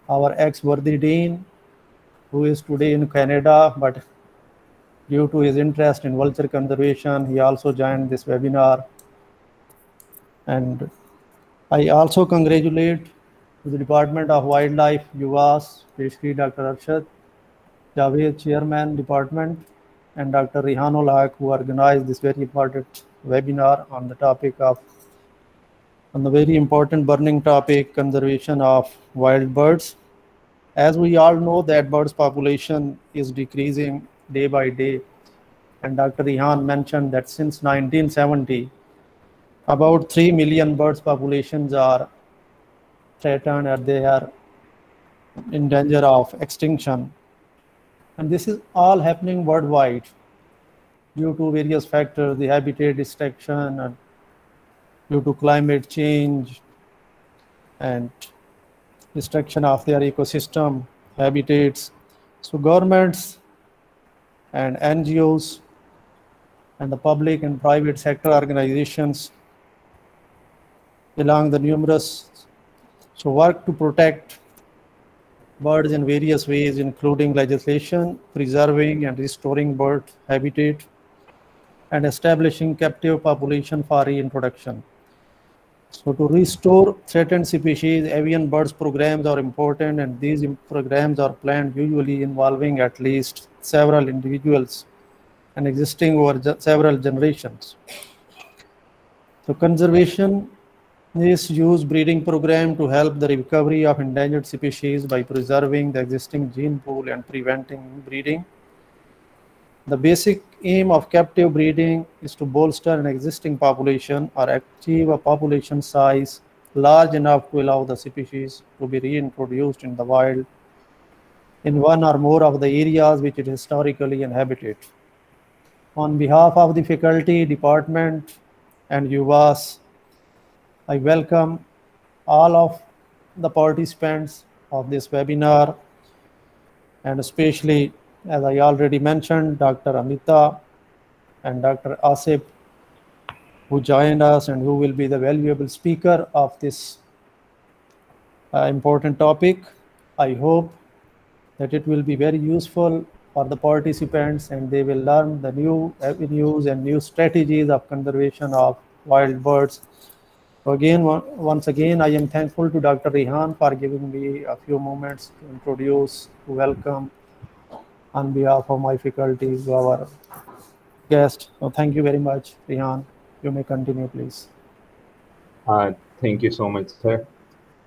our ex-worthy dean, who is today in Canada, but due to his interest in vulture conservation, he also joined this webinar. And I also congratulate the Department of Wildlife, UVAS, especially Dr. Arshad Javed, Chairman, Department, and Dr. Rihanul Haq, who organized this very important webinar on the very important burning topic, conservation of wild birds. As we all know that birds population is decreasing day by day, and Dr. Rihan mentioned that since 1970, about 3 million birds populations are threatened or they are in danger of extinction. And this is all happening worldwide due to various factors, the habitat destruction, and due to climate change and destruction of their ecosystem, habitats. So governments and NGOs and the public and private sector organizations along the numerous work to protect birds in various ways, including legislation, preserving and restoring bird habitat, and establishing captive population for reintroduction. So to restore threatened species, avian birds programs are important, and these programs are planned usually involving at least several individuals and existing over several generations. So conservation is use breeding program to help the recovery of endangered species by preserving the existing gene pool and preventing breeding. The basic aim of captive breeding is to bolster an existing population or achieve a population size large enough to allow the species to be reintroduced in the wild in one or more of the areas which it historically inhabited. On behalf of the faculty, department, and UVAS, I welcome all of the participants of this webinar, and especially, as I already mentioned, Dr. Amita and Dr. Asif, who joined us and who will be the valuable speaker of this important topic. I hope that it will be very useful for the participants and they will learn the new avenues and new strategies of conservation of wild birds. So again, once again, I am thankful to Dr. Rihan for giving me a few moments to introduce, to welcome on behalf of my faculty to our guest. So thank you very much, Rihan. You may continue, please. Thank you so much, sir.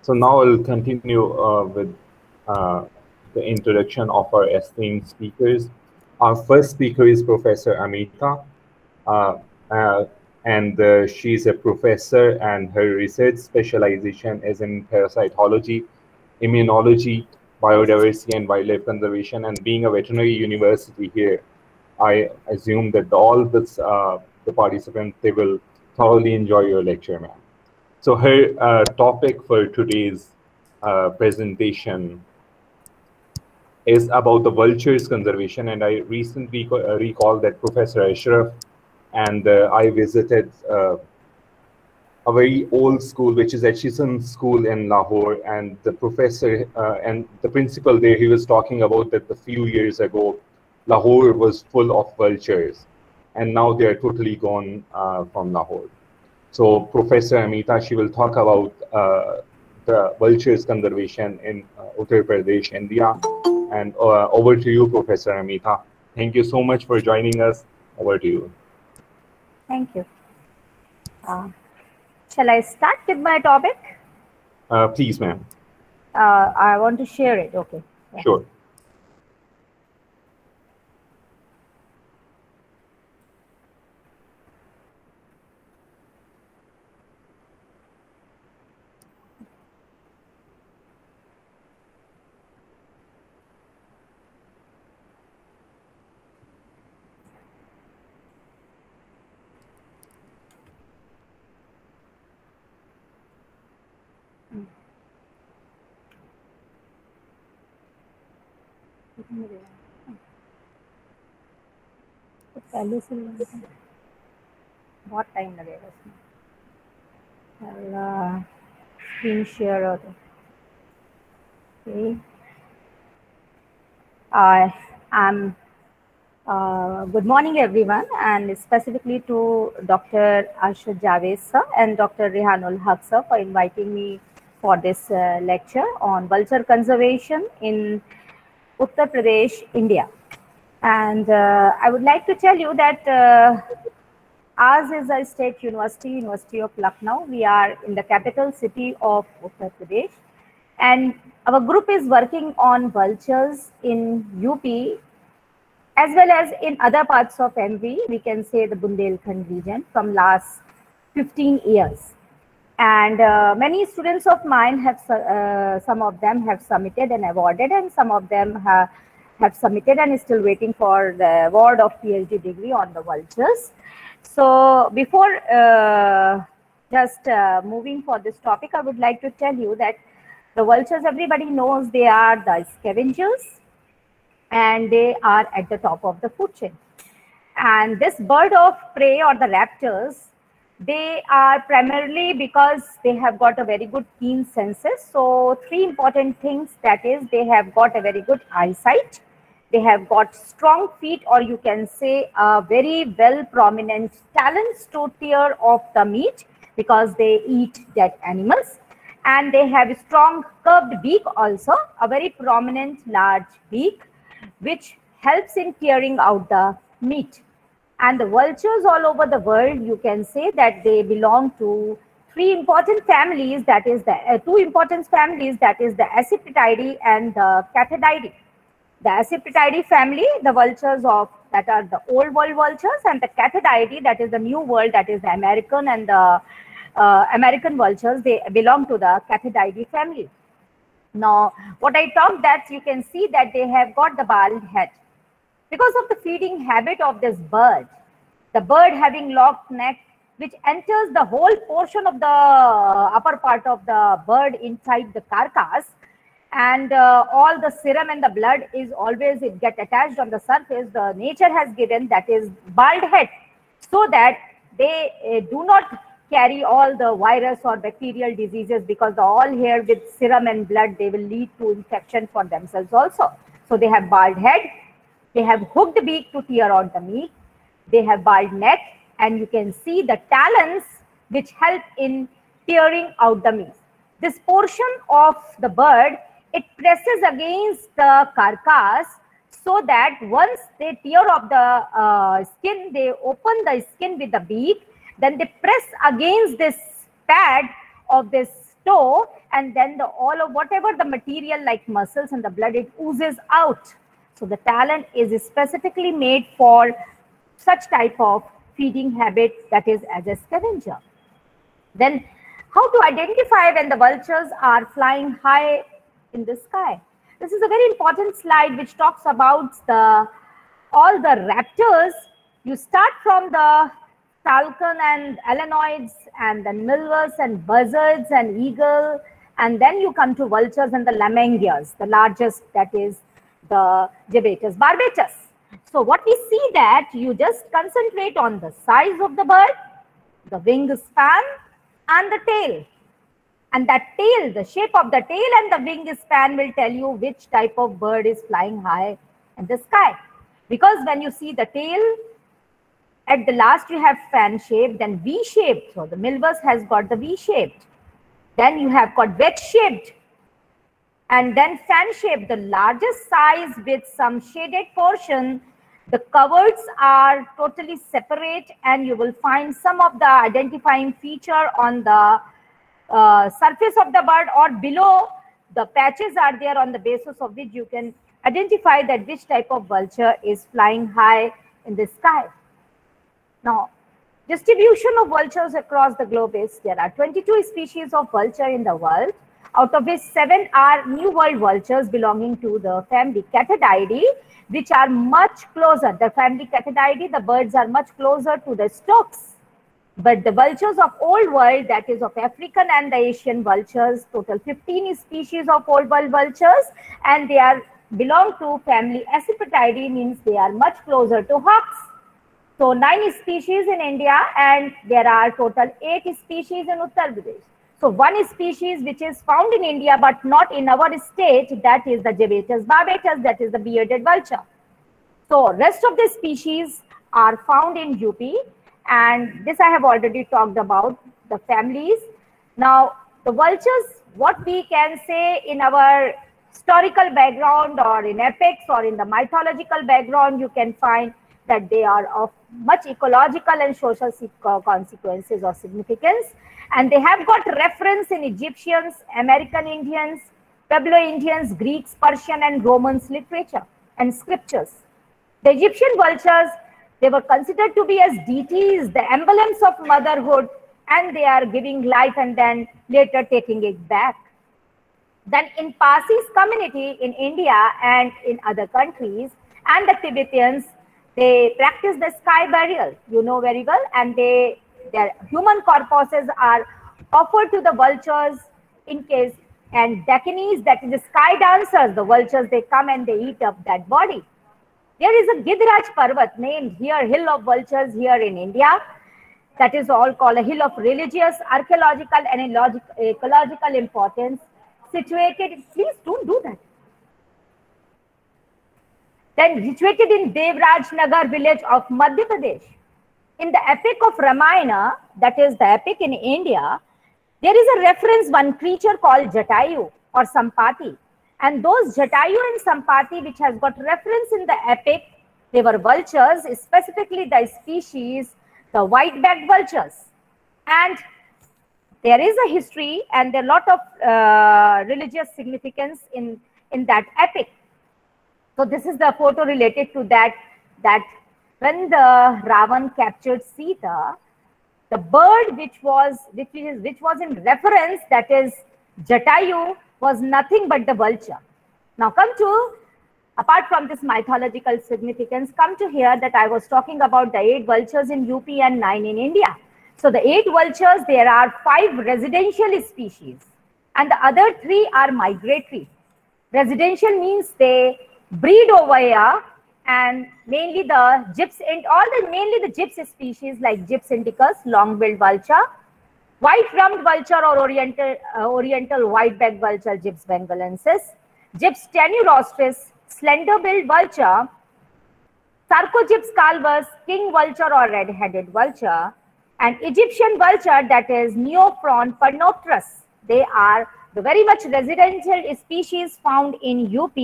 So now I'll continue with the introduction of our esteemed speakers. Our first speaker is Professor Amita, and she's a professor, and her research specialization is in parasitology, immunology, biodiversity, and wildlife conservation. And being a veterinary university here, I assume that all this, the participants, they will thoroughly enjoy your lecture, ma'am. So her topic for today's presentation is about the vultures conservation. And I recently recall that Professor Ashraf and I visited a very old school, which is Atchison School in Lahore. And the professor and the principal there, he was talking about that a few years ago, Lahore was full of vultures. And now they are totally gone from Lahore. So Professor Amita, she will talk about the vultures conservation in Uttar Pradesh, India. And over to you, Professor Amita. Thank you so much for joining us. Over to you. Thank you. Shall I start with my topic? Please, ma'am. I want to share it. Okay. Yeah. Sure. पहले से बहुत time लगेगा इसमें screen share और Okay. I'm good morning, everyone, and specifically to Dr. Arshad Javed sir and Dr. Rehanul Haq sir for inviting me for this lecture on vulture conservation in Uttar Pradesh, India. And I would like to tell you that ours is a state university, University of Lucknow. We are in the capital city of Uttar Pradesh. And our group is working on vultures in UP as well as in other parts of MP, we can say the Bundelkhand region from last 15 years. And many students of mine have, some of them have submitted and awarded, and some of them have submitted and is still waiting for the award of PhD degree on the vultures. So before just moving for this topic, I would like to tell you that the vultures, everybody knows they are the scavengers and they are at the top of the food chain. And this bird of prey or the raptors, they are primarily because they have got a very good keen senses. So three important things, that is they have got a very good eyesight, they have got strong feet, or you can say a very well prominent talons to tear off the meat because they eat dead animals. And they have a strong curved beak also, a very prominent large beak, which helps in tearing out the meat. And the vultures all over the world, you can say that they belong to three important families, that is the two important families, that is the Accipitridae and the Cathididae. The Accipitridae family, the vultures of that are the old world vultures, and the Cathididae, that is the new world, that is the American and the American vultures, they belong to the Cathididae family. Now, what I talked, that you can see that they have got the bald head. Because of the feeding habit of this bird, the bird having locked neck, which enters the whole portion of the upper part of the bird inside the carcass, and all the serum and the blood is always, it get attached on the surface, the nature has given, that is bald head, so that they do not carry all the virus or bacterial diseases, because the all hair with serum and blood, they will lead to infection for themselves also. So they have bald head, they have hooked beak to tear out the meat, they have bald neck, and you can see the talons which help in tearing out the meat. This portion of the bird, it presses against the carcass, so that once they tear off the skin, they open the skin with the beak, then they press against this pad of this toe, and then the all of whatever the material like muscles and the blood, it oozes out. So the talon is specifically made for such type of feeding habit, that is as a scavenger. Then how to identify when the vultures are flying high in the sky? This is a very important slide which talks about all the raptors. You start from the falcon and alanoids, and then milvers and buzzards and eagle, and then you come to vultures and the lammergeiers, the largest, that is the Jabatus barbatus. So what we see, that you just concentrate on the size of the bird, the wing span and the tail. And that tail, the shape of the tail and the wing span will tell you which type of bird is flying high in the sky. Because when you see the tail, at the last you have fan shaped, then V shaped. So the milvers has got the V shaped. Then you have got wedge shaped, and then fan shaped, the largest size with some shaded portion. The coverts are totally separate, and you will find some of the identifying feature on the surface of the bird, or below the patches are there on the basis of which you can identify that which type of vulture is flying high in the sky. Now, distribution of vultures across the globe is, there are 22 species of vulture in the world, out of which 7 are New World vultures belonging to the family Cathididae, which are much closer. The family Cathididae, the birds are much closer to the storks. But the vultures of Old World, that is of African and the Asian vultures, total 15 species of Old World vultures, and they are belong to family Accipitridae, means they are much closer to hawks. So 9 species in India, and there are total 8 species in Uttar Pradesh. So one species which is found in India but not in our state, that is the Jabetus barbatus, that is the bearded vulture. So rest of the species are found in UP, and this I have already talked about, the families. Now the vultures, what we can say in our historical background or in epics or in the mythological background, you can find that they are of much ecological and social consequences or significance. And they have got reference in Egyptians, American Indians, Pueblo Indians, Greeks, Persian and Romans literature and scriptures. The Egyptian vultures, they were considered to be as deities, the emblems of motherhood, and they are giving life and then later taking it back. Then in Parsis community in India and in other countries, and the Tibetans, they practice the sky burial, you know very well, and their human corpses are offered to the vultures in case, and Dakinis, that is the sky dancers, the vultures, they come and they eat up that body. There is a Gidraj Parvat named here, Hill of Vultures here in India. That is all called a hill of religious, archaeological and ecological importance, situated, please don't do that. Then situated in Devraj Nagar village of Madhya Pradesh. In the epic of Ramayana, that is the epic in India, there is a reference, one creature called Jatayu or Sampati. And those Jatayu and Sampati, which has got reference in the epic, they were vultures, specifically the species, the white-backed vultures. And there is a history and a lot of religious significance in that epic. So this is the photo related to that when the Ravan captured Sita, the bird which was in reference, that is Jatayu, was nothing but the vulture. Now come to, apart from this mythological significance, come to here that I was talking about the 8 vultures in UP and 9 in India. So the 8 vultures, there are 5 residential species and the other 3 are migratory. Residential means they breed over here, and mainly the gyps and mainly the gyps species like Gyps indicus, long-billed vulture, white-rumped vulture or oriental white-backed vulture, Gyps bengalensis, Gyps tenuirostris, slender-billed vulture, Sarcogyps calvus, king vulture or red-headed vulture, and Egyptian vulture, that is Neophron pernopterus. They are the very much residential species found in UP,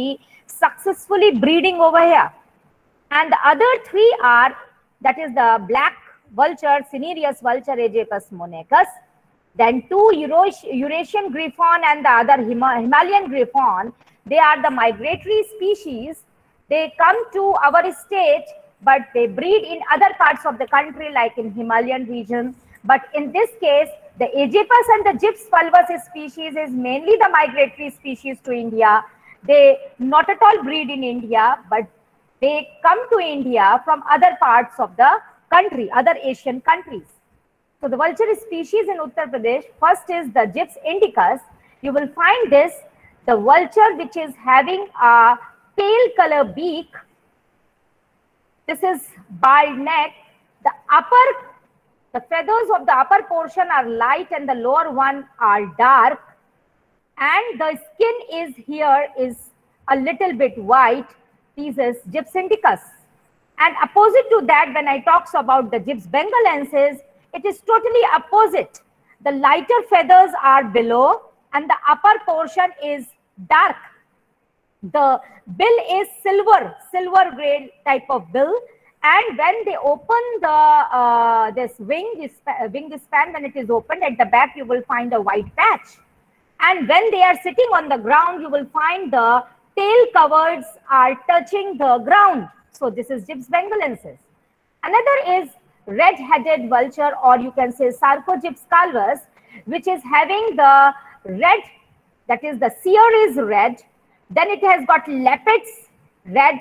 successfully breeding over here. And the other 3 are, that is the black vulture, Cinereus vulture, Aegypus monachus, then 2 Eurasian griffon and the other Himalayan griffon. They are the migratory species. They come to our state, but they breed in other parts of the country like in Himalayan region. But in this case, the Aegypus and the Gyps fulvus species is mainly the migratory species to India. They not at all breed in India, but they come to India from other parts of the country, other Asian countries. So the vulture species in Uttar Pradesh, first is the Gyps indicus. You will find this, the vulture which is having a pale color beak. This is bald neck. The feathers of the upper portion are light and the lower one are dark. And the skin is here is a little bit white. This is Gyps indicus. And opposite to that, when I talks about the Gyps bengalensis, it is totally opposite. The lighter feathers are below and the upper portion is dark. The bill is silver gray type of bill. And when they open the this wing span, when it is opened at the back, you will find a white patch. And when they are sitting on the ground, you will find the tail coverts are touching the ground. So this is Gyps bengalensis. Another is red-headed vulture, or you can say Sarcogyps calvus, which is having the red, that is the cere is red, then it has got lappets red,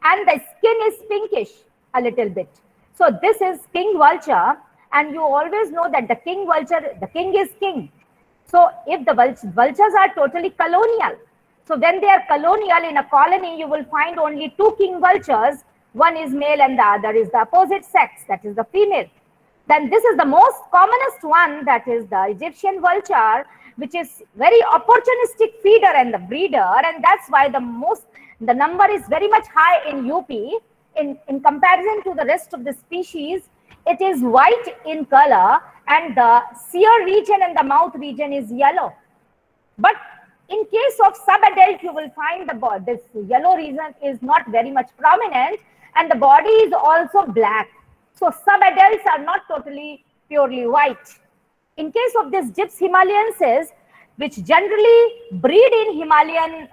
and the skin is pinkish a little bit. So this is king vulture, and you always know that the king vulture, the king is king. So if the vultures are totally colonial, so when they are colonial in a colony, you will find only 2 king vultures. One is male and the other is the opposite sex, that is the female. Then this is the most commonest one, that is the Egyptian vulture, which is very opportunistic feeder and the breeder, and that's why the number is very much high in UP. In comparison to the rest of the species, it is white in color, and the cere region and the mouth region is yellow. But in case of subadult, you will find this yellow region is not very much prominent, and the body is also black. So subadults are not totally purely white. In case of this Gyps himalayensis, which generally breed in Himalayan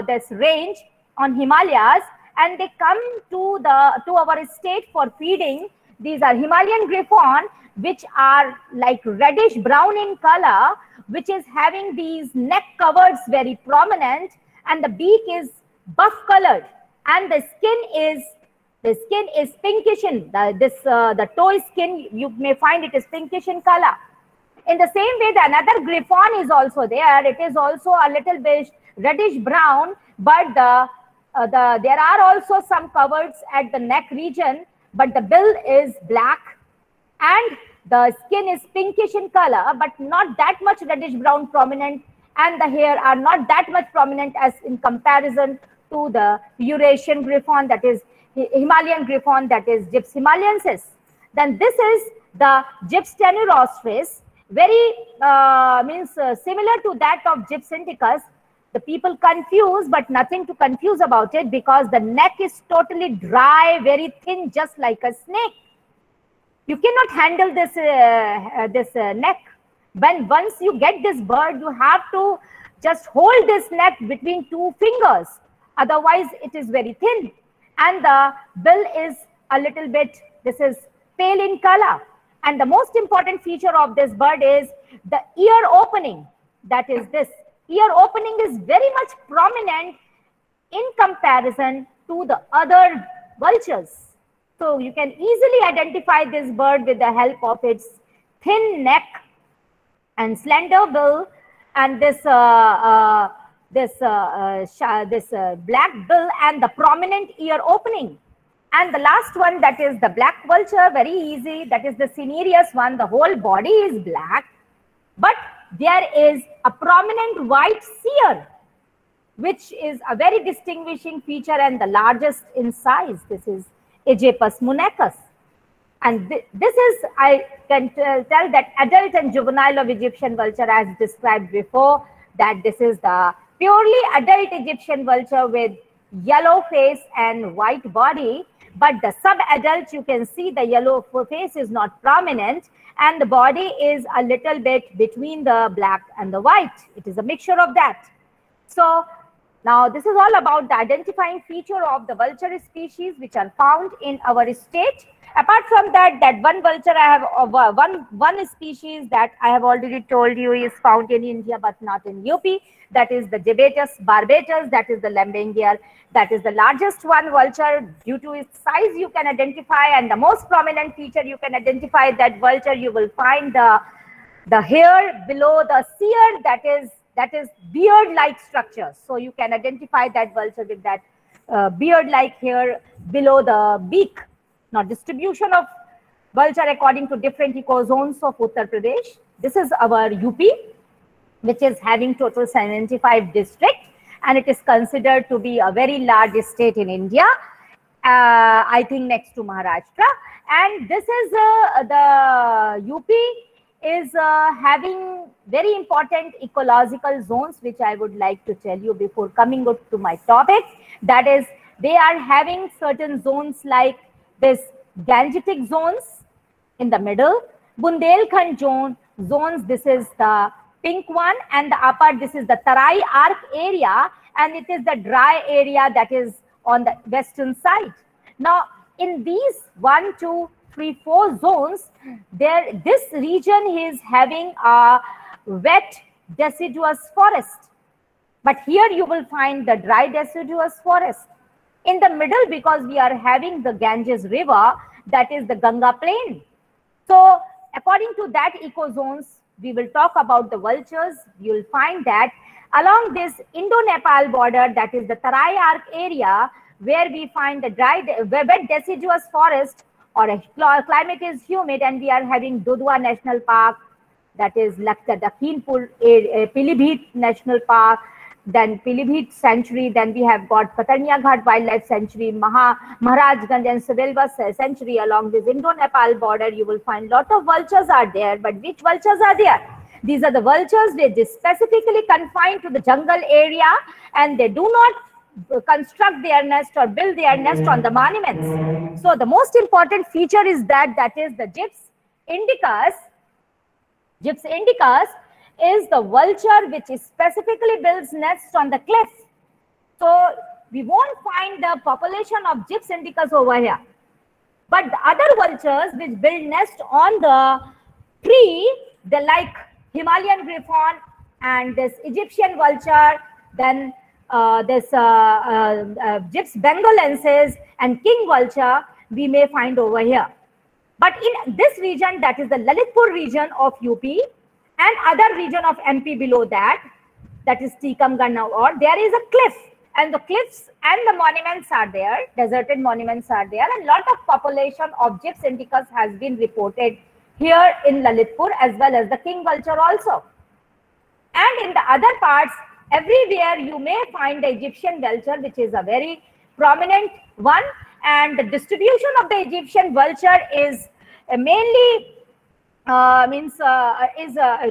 this range on Himalayas, and they come to our state for feeding. These are Himalayan Griffon, which are like reddish brown in color, which is having these neck covers very prominent, and the beak is buff colored, and the skin is pinkish in the toe skin. You may find it is pinkish in color. In the same way, the another Griffon is also there. It is also a little bit reddish brown, but there are also some coverts at the neck region, but the bill is black and the skin is pinkish in color, but not that much reddish brown prominent, and the hair are not that much prominent as in comparison to the Eurasian Griffon, that is Himalayan Griffon, that is Gyps himalayensis. Then this is the Gyps tenuirostris, very similar to that of Gyps indicus. The people confuse, but nothing to confuse about it, because the neck is totally dry, very thin, just like a snake. You cannot handle this neck. Once you get this bird, you have to just hold this neck between two fingers. Otherwise, it is very thin. And the bill is a little bit, this is pale in color. And the most important feature of this bird is the ear opening. That is this. Ear opening is very much prominent in comparison to the other vultures. So you can easily identify this bird with the help of its thin neck and slender bill, and this black bill and the prominent ear opening. And the last one, that is the black vulture, very easy. That is the cinereous one. The whole body is black, but there is a prominent white cere, which is a very distinguishing feature and the largest in size. This is Aegypus munacus. And this is, I can tell that adult and juvenile of Egyptian vulture, as described before, that this is the purely adult Egyptian vulture with yellow face and white body. But the sub-adult, you can see the yellow face is not prominent, and the body is a little bit between the black and the white. It is a mixture of that. So now this is all about the identifying feature of the vulture species which are found in our state. Apart from that, one vulture I have, one species that I have already told you is found in India but not in UP. That is the Gibetus barbatus, that is the Lembengier. That is the largest one vulture. Due to its size, you can identify, and the most prominent feature you can identify that vulture, you will find the hair below the cere, that is beard-like structure. So you can identify that vulture with that beard-like hair below the beak. Now, distribution of vulture according to different ecozones of Uttar Pradesh. This is our UP, which is having total 75 districts, and it is considered to be a very large state in India, I think next to Maharashtra. And this is the UP is having very important ecological zones, which I would like to tell you before coming up to my topic. That is, they are having certain zones like this Gangetic zones in the middle, Bundelkhand zones, this is the pink one, and the upper, this is the Tarai Arc area, and it is the dry area that is on the western side. Now, in these 1, 2, 3, 4 zones, this region is having a wet deciduous forest. But here you will find the dry deciduous forest. In the middle, because we are having the Ganges river, that is the Ganga plain. So according to that ecozones, we will talk about the vultures. You will find that along this Indo-Nepal border, that is the Tarai Arc area, where we find the dry, wet deciduous forest, or a climate is humid, and we are having Dudhwa National Park, that is Lakhimpur, Pilibhit National Park, then Pilibhit Sanctuary, then we have got Patarnia Ghat Wildlife Sanctuary, Maharajganj and Savelva Sanctuary. Along this Indo-Nepal border, you will find lot of vultures are there. But which vultures are there? These are the vultures which is specifically confined to the jungle area, and they do not construct their nest or build their nest on the monuments. So the most important feature is that is the Gyps indicus. Gyps indicus is the vulture which specifically builds nests on the cliffs. So we won't find the population of Gyps indicus over here. But the other vultures which build nest on the tree, they like Himalayan griffon and this Egyptian vulture, then this Gyps bengalensis and king vulture we may find over here. But in this region, that is the Lalitpur region of UP and other region of MP below that, that is Tikamgarh, or there is a cliff, and the cliffs and the monuments are there, deserted monuments are there, and lot of population of Gyps indicus has been reported here in Lalitpur as well as the king vulture also. And in the other parts, everywhere you may find the Egyptian vulture, which is a very prominent one, and the distribution of the Egyptian vulture is mainly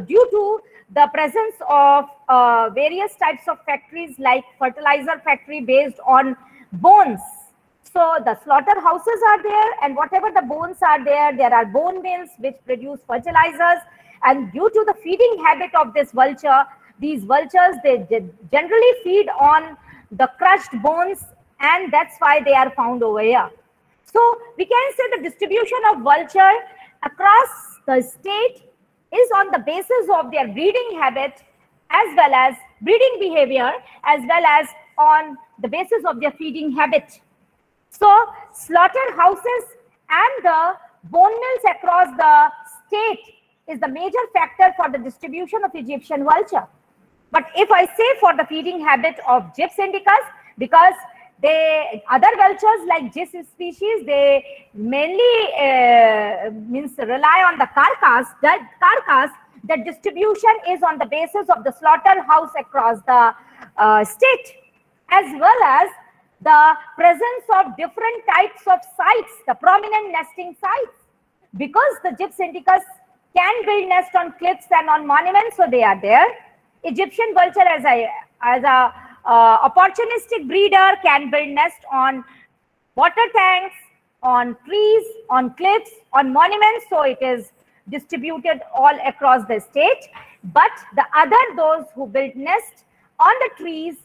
due to the presence of various types of factories like fertilizer factory based on bones. So the slaughterhouses are there, and whatever the bones are there, there are bone mills which produce fertilizers, and due to the feeding habit of this vulture, these vultures, they generally feed on the crushed bones, and that's why they are found over here. So we can say the distribution of vulture across the state is on the basis of their breeding habit as well as breeding behavior, as well as on the basis of their feeding habit. So slaughterhouses and the bone mills across the state is the major factor for the distribution of Egyptian vulture. But if I say for the feeding habit of Gyps indicus, because other vultures like Gyps species, they mainly rely on the carcass. The distribution is on the basis of the slaughterhouse across the state, as well as the presence of different types of sites, the prominent nesting sites. Because the Gyps indicus can build nest on cliffs and on monuments, so they are there. Egyptian vulture as a opportunistic breeder can build nest on water tanks, on trees, on cliffs, on monuments, so it is distributed all across the state. But those who build nest on the trees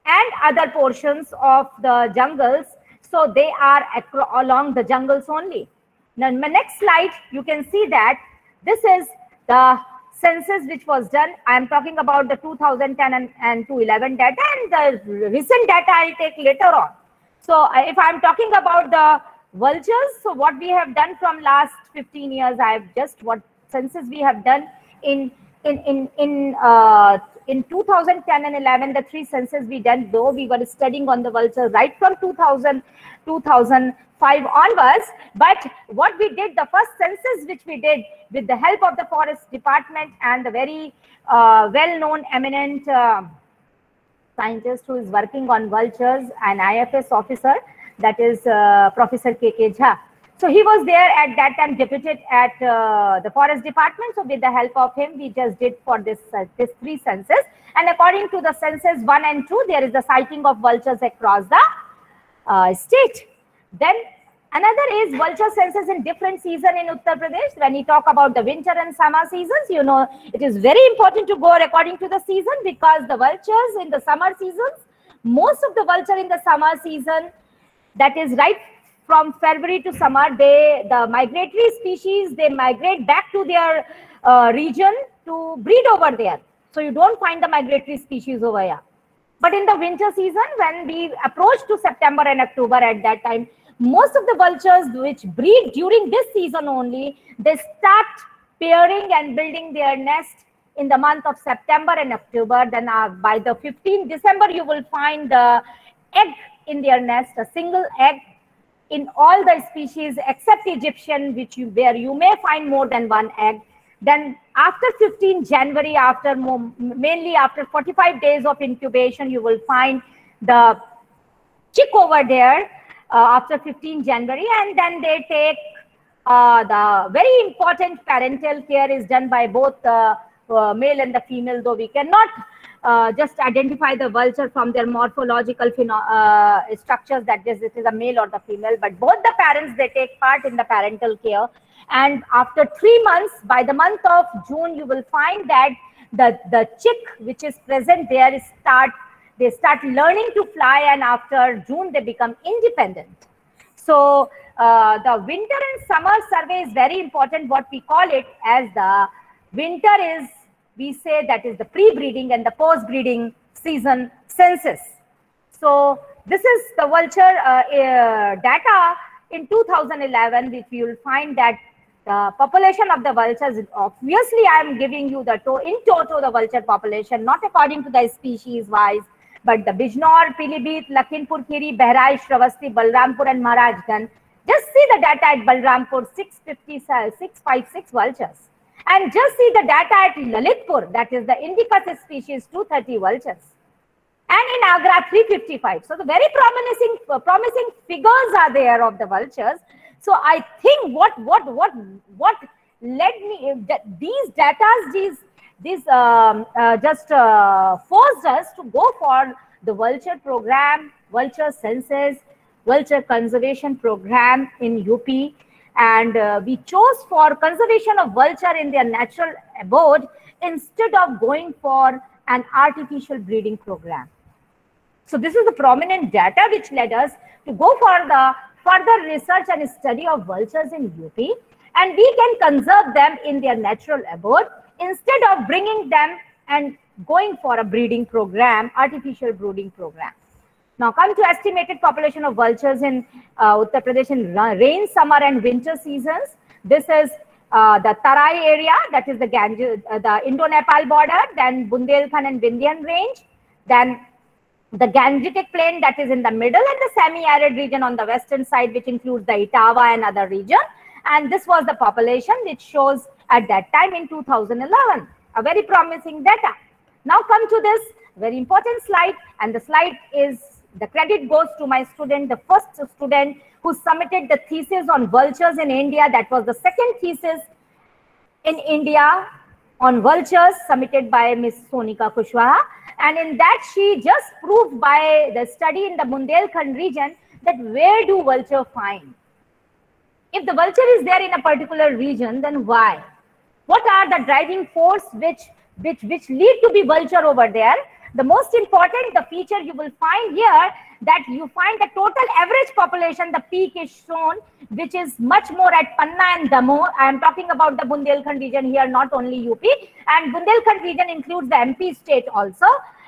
and other portions of the jungles, so they are along the jungles only. Now in my next slide, you can see that this is the census which was done. I am talking about the 2010 and 2011 data, and the recent data I'll take later on. So if I'm talking about the vultures, so what we have done from last 15 years, I have just what census we have done in 2010 and 11, the 3 census we done, though we were studying on the vultures right from 2005 onwards. But what we did, the first census which we did with the help of the forest department and the very well-known eminent scientist who is working on vultures, an IFS officer, that is Professor K.K. Jha. So he was there at that time, deputed at the forest department. So with the help of him, we just did for this 3 census. And according to the census 1 and 2, there is the sighting of vultures across the state. Then another is vulture census in different season in Uttar Pradesh. When we talk about the winter and summer seasons, you know, it is very important to go according to the season, because the vultures in the summer seasons, most of the vulture in the summer season, that is right from February to summer, the migratory species, they migrate back to their region to breed over there. So you don't find the migratory species over here. But in the winter season, when we approach to September and October, at that time, most of the vultures which breed during this season only, they start pairing and building their nest in the month of September and October. Then by the 15th December, you will find the egg in their nest, a single egg in all the species except Egyptian, where you may find more than one egg. Then after 15 January, mainly after 45 days of incubation, you will find the chick over there after 15 January, and then they take the very important parental care is done by both the male and the female, though we cannot just identify the vulture from their morphological structures that this is a male or the female, but both the parents, they take part in the parental care. And after 3 months, by the month of June, you will find that the chick which is present there they start learning to fly, and after June they become independent. So the winter and summer survey is very important. What we call it as the winter is, we say that is the pre-breeding and the post-breeding season census. So this is the vulture data in 2011, which you will find that the population of the vultures, obviously I am giving you the in total the vulture population, not according to the species wise, but the Bijnor, Pilibhit, Lakhimpur Kheri, Bahraich, Shravasti, Balrampur and Maharajganj. Just see the data at Balrampur, 656 vultures. And just see the data at Lalitpur, that is the Indicus species, 230 vultures. And in Agra, 355. So the very promising figures are there of the vultures. So I think what led me, these data, just forced us to go for the vulture program, vulture census, vulture conservation program in UP. And we chose for conservation of vulture in their natural abode instead of going for an artificial breeding program. So this is the prominent data which led us to go for the further research and study of vultures in UP, and we can conserve them in their natural abode instead of bringing them and going for a breeding program, artificial breeding program. Now come to estimated population of vultures in Uttar Pradesh in rain, summer and winter seasons. This is the Tarai area, that is the Indo-Nepal border, then Bundelkhand and Vindhyan range, then the Gangetic plain that is in the middle, and the semi-arid region on the western side, which includes the Etawah and other region. And this was the population which shows at that time in 2011, a very promising data. Now come to this very important slide, and the slide is, the credit goes to my student, the first student who submitted the thesis on vultures in India. That was the second thesis in India on vultures submitted by Ms. Sonika Kushwaha. And in that she just proved by the study in the Bundelkhand region that where do vulture find? If the vulture is there in a particular region, then why? What are the driving force which lead to be vulture over there? The most important, the feature you will find here, that you find the total average population, the peak is shown, which is much more at Panna and Damoh. I am talking about the Bundelkhand region here, not only UP. And Bundelkhand region includes the MP state also.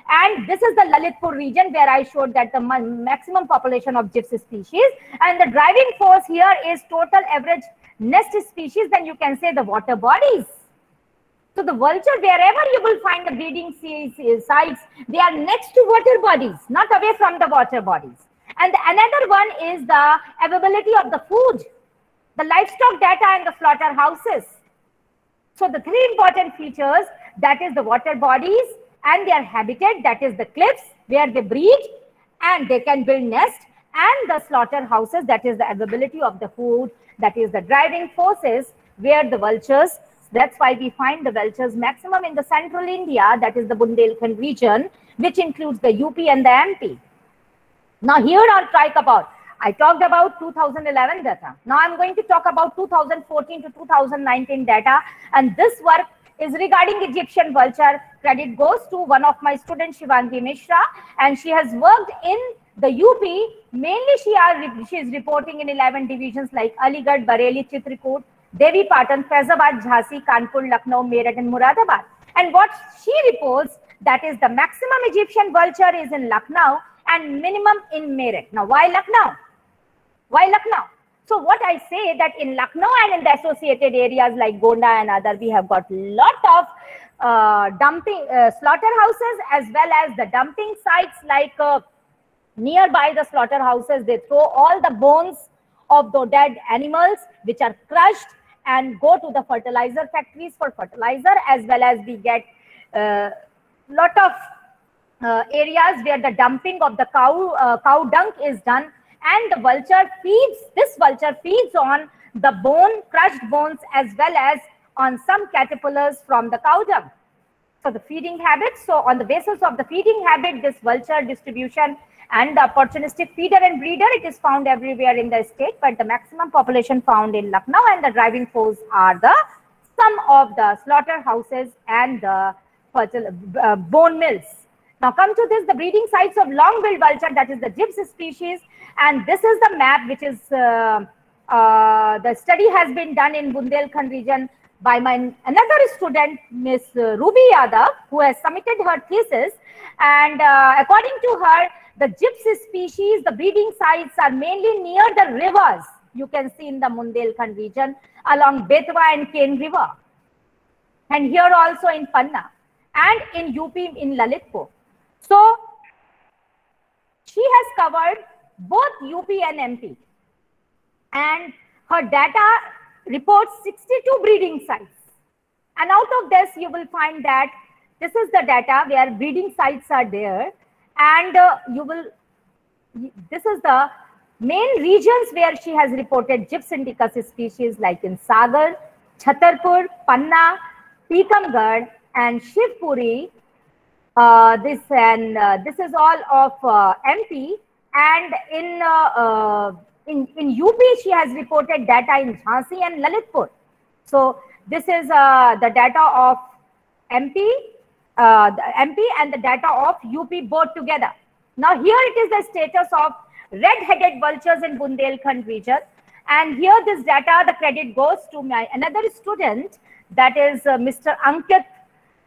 And this is the Lalitpur region where I showed that the maximum population of gypsy species. And the driving force here is total average nest species, then you can say the water bodies. So the vulture, wherever you will find the breeding sites, they are next to water bodies, not away from the water bodies. And the another one is the availability of the food, the livestock data and the slaughterhouses. So the three important features, that is the water bodies and their habitat, that is the cliffs where they breed and they can build nests, and the slaughterhouses, that is the availability of the food, that is the driving forces where the vultures. That's why we find the vultures maximum in the central India, that is the Bundelkhand region, which includes the UP and the MP. Now here on Trichopod, I talked about 2011 data. Now I'm going to talk about 2014 to 2019 data, and this work is regarding Egyptian vulture. Credit goes to one of my students, Shivangi Mishra, and she has worked in the UP. Mainly she is reporting in 11 divisions like Aligarh, Bareilly, Chitrakoot, Devi Patan, Faizabad, Jhansi, Kanpur, Lucknow, Meerut and Muradabad. And what she reports, that is the maximum Egyptian vulture is in Lucknow and minimum in Meerut. Now why Lucknow? Why Lucknow? So what I say that in Lucknow and in the associated areas like Gonda and other, we have got lot of dumping slaughterhouses, as well as the dumping sites like nearby the slaughterhouses. They throw all the bones of the dead animals which are crushed and go to the fertilizer factories for fertilizer, as well as we get lot of areas where the dumping of the cow dung is done, and the vulture feeds, this vulture feeds on the crushed bones, as well as on some caterpillars from the cow dung. So the feeding habits, so on the basis of the feeding habit, this vulture distribution and the opportunistic feeder and breeder, it is found everywhere in the state, but the maximum population found in Lucknow, and the driving force are some of the slaughterhouses and the bone mills. Now come to this, the breeding sites of long-billed vulture, that is the Gyps species, and this is the map which is, the study has been done in Bundelkhand region by another student, Miss Ruby Yadav, who has submitted her thesis, and according to her, the Gyps species, the breeding sites are mainly near the rivers. You can see in the Bundelkhand region along Betwa and Ken River, and here also in Panna, and in UP in Lalitpur. So she has covered both UP and MP, and her data reports 62 breeding sites. And out of this, you will find that this is the data where breeding sites are there, and this is the main regions where she has reported Gyps indicus species, like in Sagar, Chhatarpur, Panna, Tikamgarh, and Shivpuri. This is all of MP, and in UP she has reported data in Jhansi and Lalitpur. So this is the data of MP and the data of UP both together. Now here it is the status of red-headed vultures in Bundelkhand region, and here this data, the credit goes to another student, that is Mr. Ankit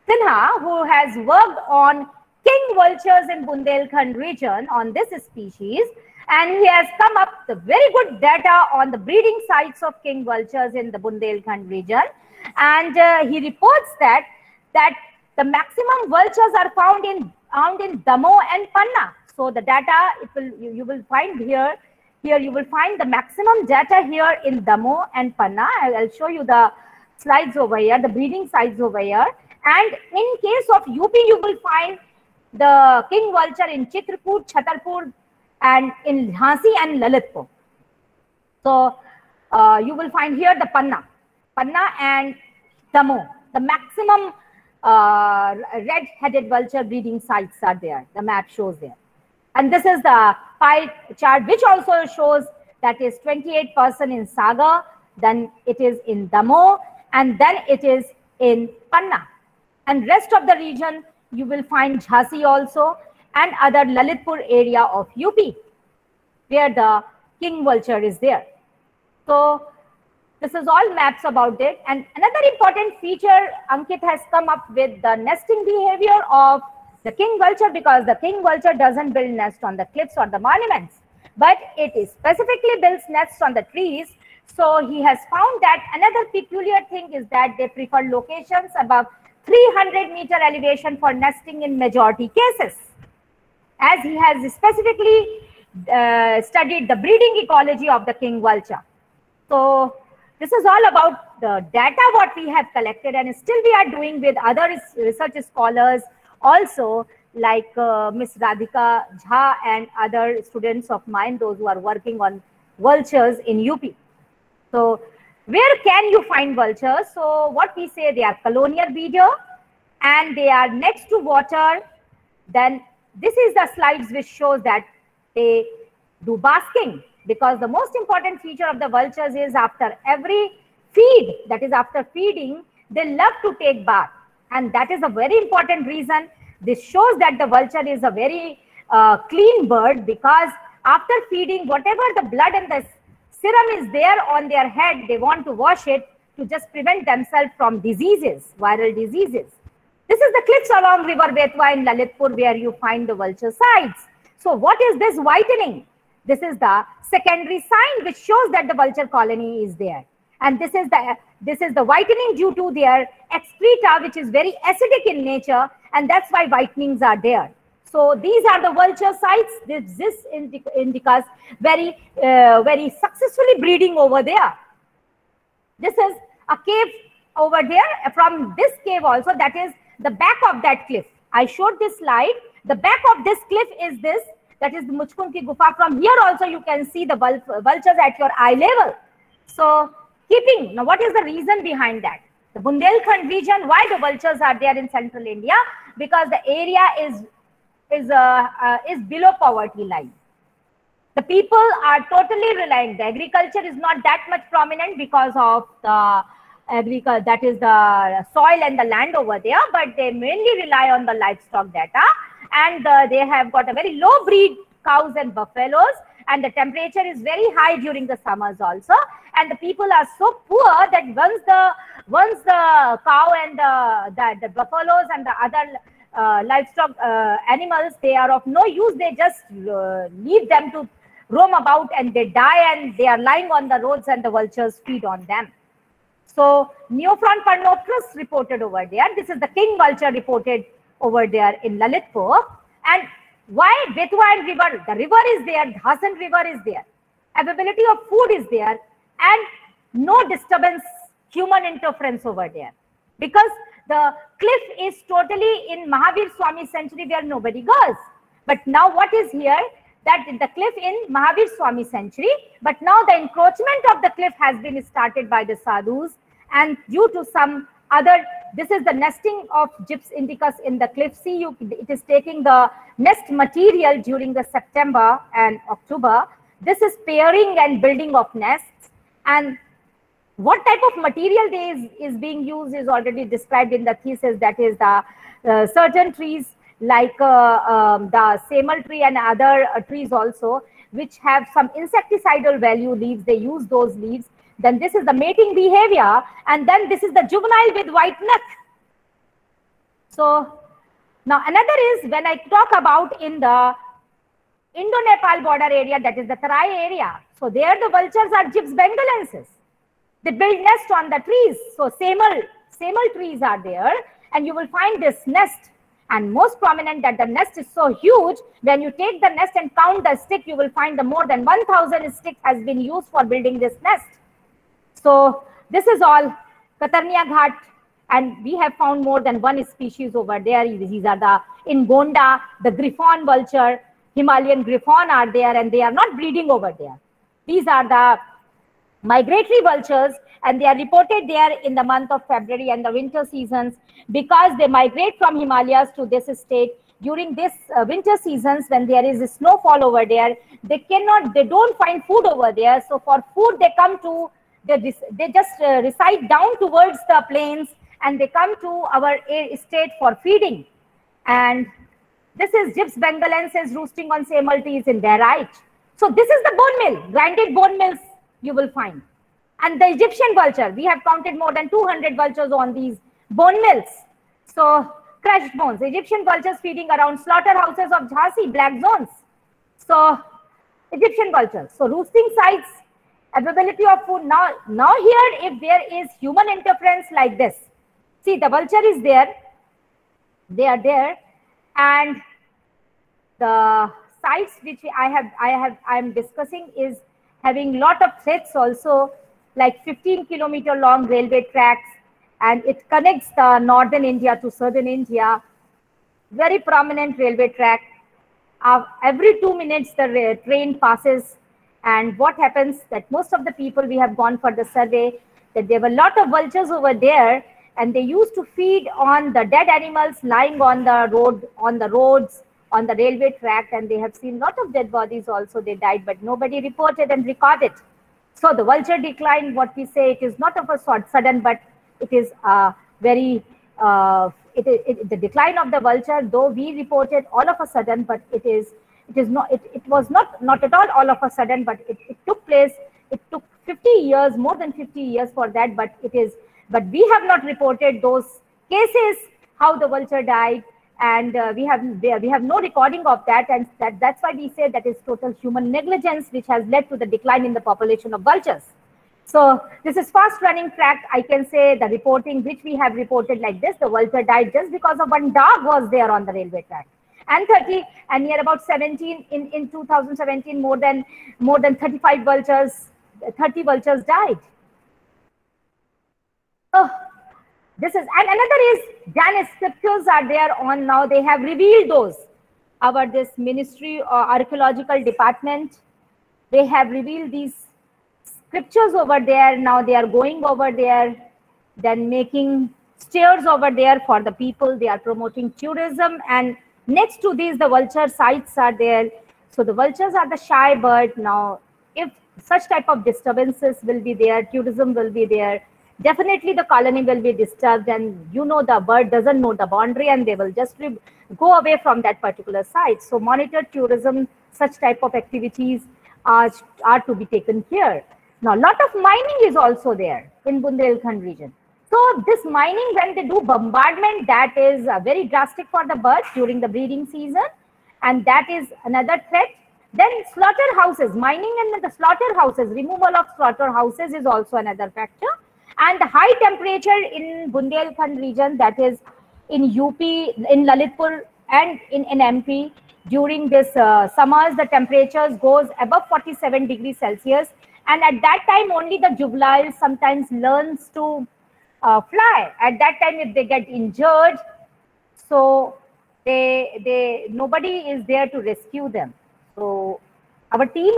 Sinha, who has worked on king vultures in Bundelkhand region on this species, and he has come up with very good data on the breeding sites of king vultures in the Bundelkhand region, and he reports that the maximum vultures are found in Damoh and Panna. So the data, you will find here you will find the maximum data here in Damoh and Panna. I'll show you the slides over here, the breeding sites over here. And in case of UP, you will find the king vulture in Chitrapur, Chhatarpur, and in Jhansi and Lalitpur. So you will find here the Panna and Damoh. The maximum red-headed vulture breeding sites are there. The map shows there. And this is the pie chart, which also shows that is 28% in Sagar, then it is in Damoh, and then it is in Panna. And rest of the region, you will find Jhansi also, and other Lalitpur area of UP, where the king vulture is there. So this is all maps about it. And another important feature, Ankit has come up with the nesting behavior of the king vulture, because the king vulture doesn't build nest on the cliffs or the monuments, but it is specifically builds nests on the trees. So he has found that another peculiar thing is that they prefer locations above 300-meter elevation for nesting in majority cases, as he has specifically studied the breeding ecology of the king vulture. So this is all about the data what we have collected, and still we are doing with other research scholars also, like Miss Radhika Jha and other students of mine, those who are working on vultures in UP. So where can you find vultures? So what we say, they are colonial breeder and they are next to water. Then this is the slides which shows that they do basking, because the most important feature of the vultures is after every feed, that is after feeding, they love to take bath. And that is a very important reason. This shows that the vulture is a very clean bird, because after feeding, whatever the blood and the serum is there on their head, they want to wash it to just prevent themselves from diseases, viral diseases. This is the cliffs along River Betwa in Lalitpur where you find the vulture sites. So what is this whitening? This is the secondary sign which shows that the vulture colony is there. And this is the whitening due to their excreta, which is very acidic in nature, and that's why whitenings are there. So these are the vulture sites. This indicas very successfully breeding over there. This is a cave over there. From this cave also, that is the back of that cliff. I showed this slide. The back of this cliff is this. That is the Muchkund ki Gufa. From here also you can see the vultures at your eye level. So now what is the reason behind that? The Bundelkhand region, why the vultures are there in central India? Because the area is below poverty line. The people are totally reliant. The agriculture is not that much prominent because of the agriculture, that is the soil and the land over there, but they mainly rely on the livestock data, and they have got a very low breed cows and buffaloes, and the temperature is very high during the summers also, and the people are so poor that once the cow and the buffaloes and the other livestock animals, they are of no use, they just leave them to roam about and they die, and they are lying on the roads and the vultures feed on them. So Neophron parnopterus reported over there. This is the king vulture reported over there in Lalitpur. And why Betwa and river? The river is there, Dhasan river is there. Availability of food is there, and no disturbance, human interference over there. Because the cliff is totally in Mahavir Swami Sanctuary where nobody goes. But now what is here? That the cliff in Mahavir Swami Sanctuary, but now the encroachment of the cliff has been started by the sadhus, and due to some other, this is the nesting of Gyps indicus in the cliff. See, it is taking the nest material during the September and October. This is pairing and building of nests, and what type of material is being used is already described in the thesis. That is the certain trees like the samal tree and other trees also, which have some insecticidal value leaves. They use those leaves. Then this is the mating behavior, and then this is the juvenile with white neck. So now another is when I talk about in the Indo-Nepal border area, that is the Tarai area. So there the vultures are Gyps bengalensis. They build nest on the trees. So samal trees are there, and you will find this nest. And most prominent that the nest is so huge, when you take the nest and count the stick, you will find the more than 1,000 sticks has been used for building this nest. So this is all Katarnia Ghat, and we have found more than one species over there. These are in Gonda, the Griffon vulture, Himalayan Griffon are there, and they are not breeding over there. These are the migratory vultures, and they are reported there in the month of February and the winter seasons, because they migrate from Himalayas to this state during this winter seasons when there is a snowfall over there. They don't find food over there. So for food, they come to, they just reside down towards the plains, and they come to our state for feeding. And this is Gyps bengalensis roosting on samal trees in Bahraich. So this is the bone mill, grinded bone mills you will find. And the Egyptian vulture, we have counted more than 200 vultures on these bone mills. So crushed bones, Egyptian vultures feeding around slaughterhouses of Jhansi, black zones. So Egyptian vultures. So roosting sites, availability of food. Now here, if there is human interference like this, see the vulture is there, they are there, and the sites which I am discussing is having lot of threats also, like 15-kilometer long railway tracks, and it connects the northern India to southern India. Very prominent railway track. Every 2 minutes the train passes, and what happens that most of the people, we have gone for the survey, that there were a lot of vultures over there, and they used to feed on the dead animals lying on the road, on the roads, on the railway track, and they have seen a lot of dead bodies also. They died, but nobody reported and recorded. So the vulture decline, what we say, it is not of a sort sudden, but it is very, the decline of the vulture, though we reported all of a sudden, but it was not at all of a sudden, but it took place. It took 50 years, more than 50 years for that, but we have not reported those cases, how the vulture died, and we have no recording of that, and that's why we say that is total human negligence which has led to the decline in the population of vultures. So this is fast running track. I can say the reporting which we have reported like this, the vulture died just because of one dog was there on the railway track. and 30, and near about 17 in 2017, more than 35 vultures, 30 vultures died. Oh, this is, and another is Danish scriptures are there on now. They have revealed those. Our this ministry or archaeological department, they have revealed these scriptures over there. Now they are going over there, then making stairs over there for the people. They are promoting tourism, and next to these the vulture sites are there. So the vultures are the shy bird. Now if such type of disturbances will be there, tourism will be there, definitely the colony will be disturbed, and you know the bird doesn't know the boundary and they will just go away from that particular site. So monitor tourism, such type of activities are to be taken care. Now a lot of mining is also there in Bundelkhand region. So this mining, when they do bombardment, that is very drastic for the birds during the breeding season, and that is another threat. Then slaughterhouses, mining and the slaughterhouses, removal of slaughterhouses is also another factor. And the high temperature in Bundelkhand region, that is in UP, in Lalitpur and in MP, during this summers, the temperatures goes above 47 degrees Celsius. And at that time, only the juveniles sometimes learns to fly. At that time, if they get injured, so nobody is there to rescue them. So our team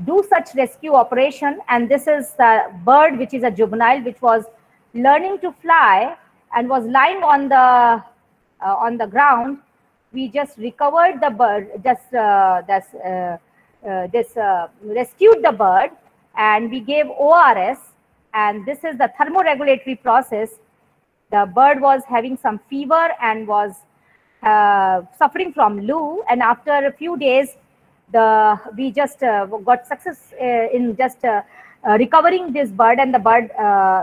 do such rescue operation, and this is the bird which is a juvenile which was learning to fly and was lying on the ground. We just recovered the bird, rescued the bird, and we gave ORS, and this is the thermoregulatory process. The bird was having some fever and was suffering from loo, and after a few days we just got success in just recovering this bird, and the bird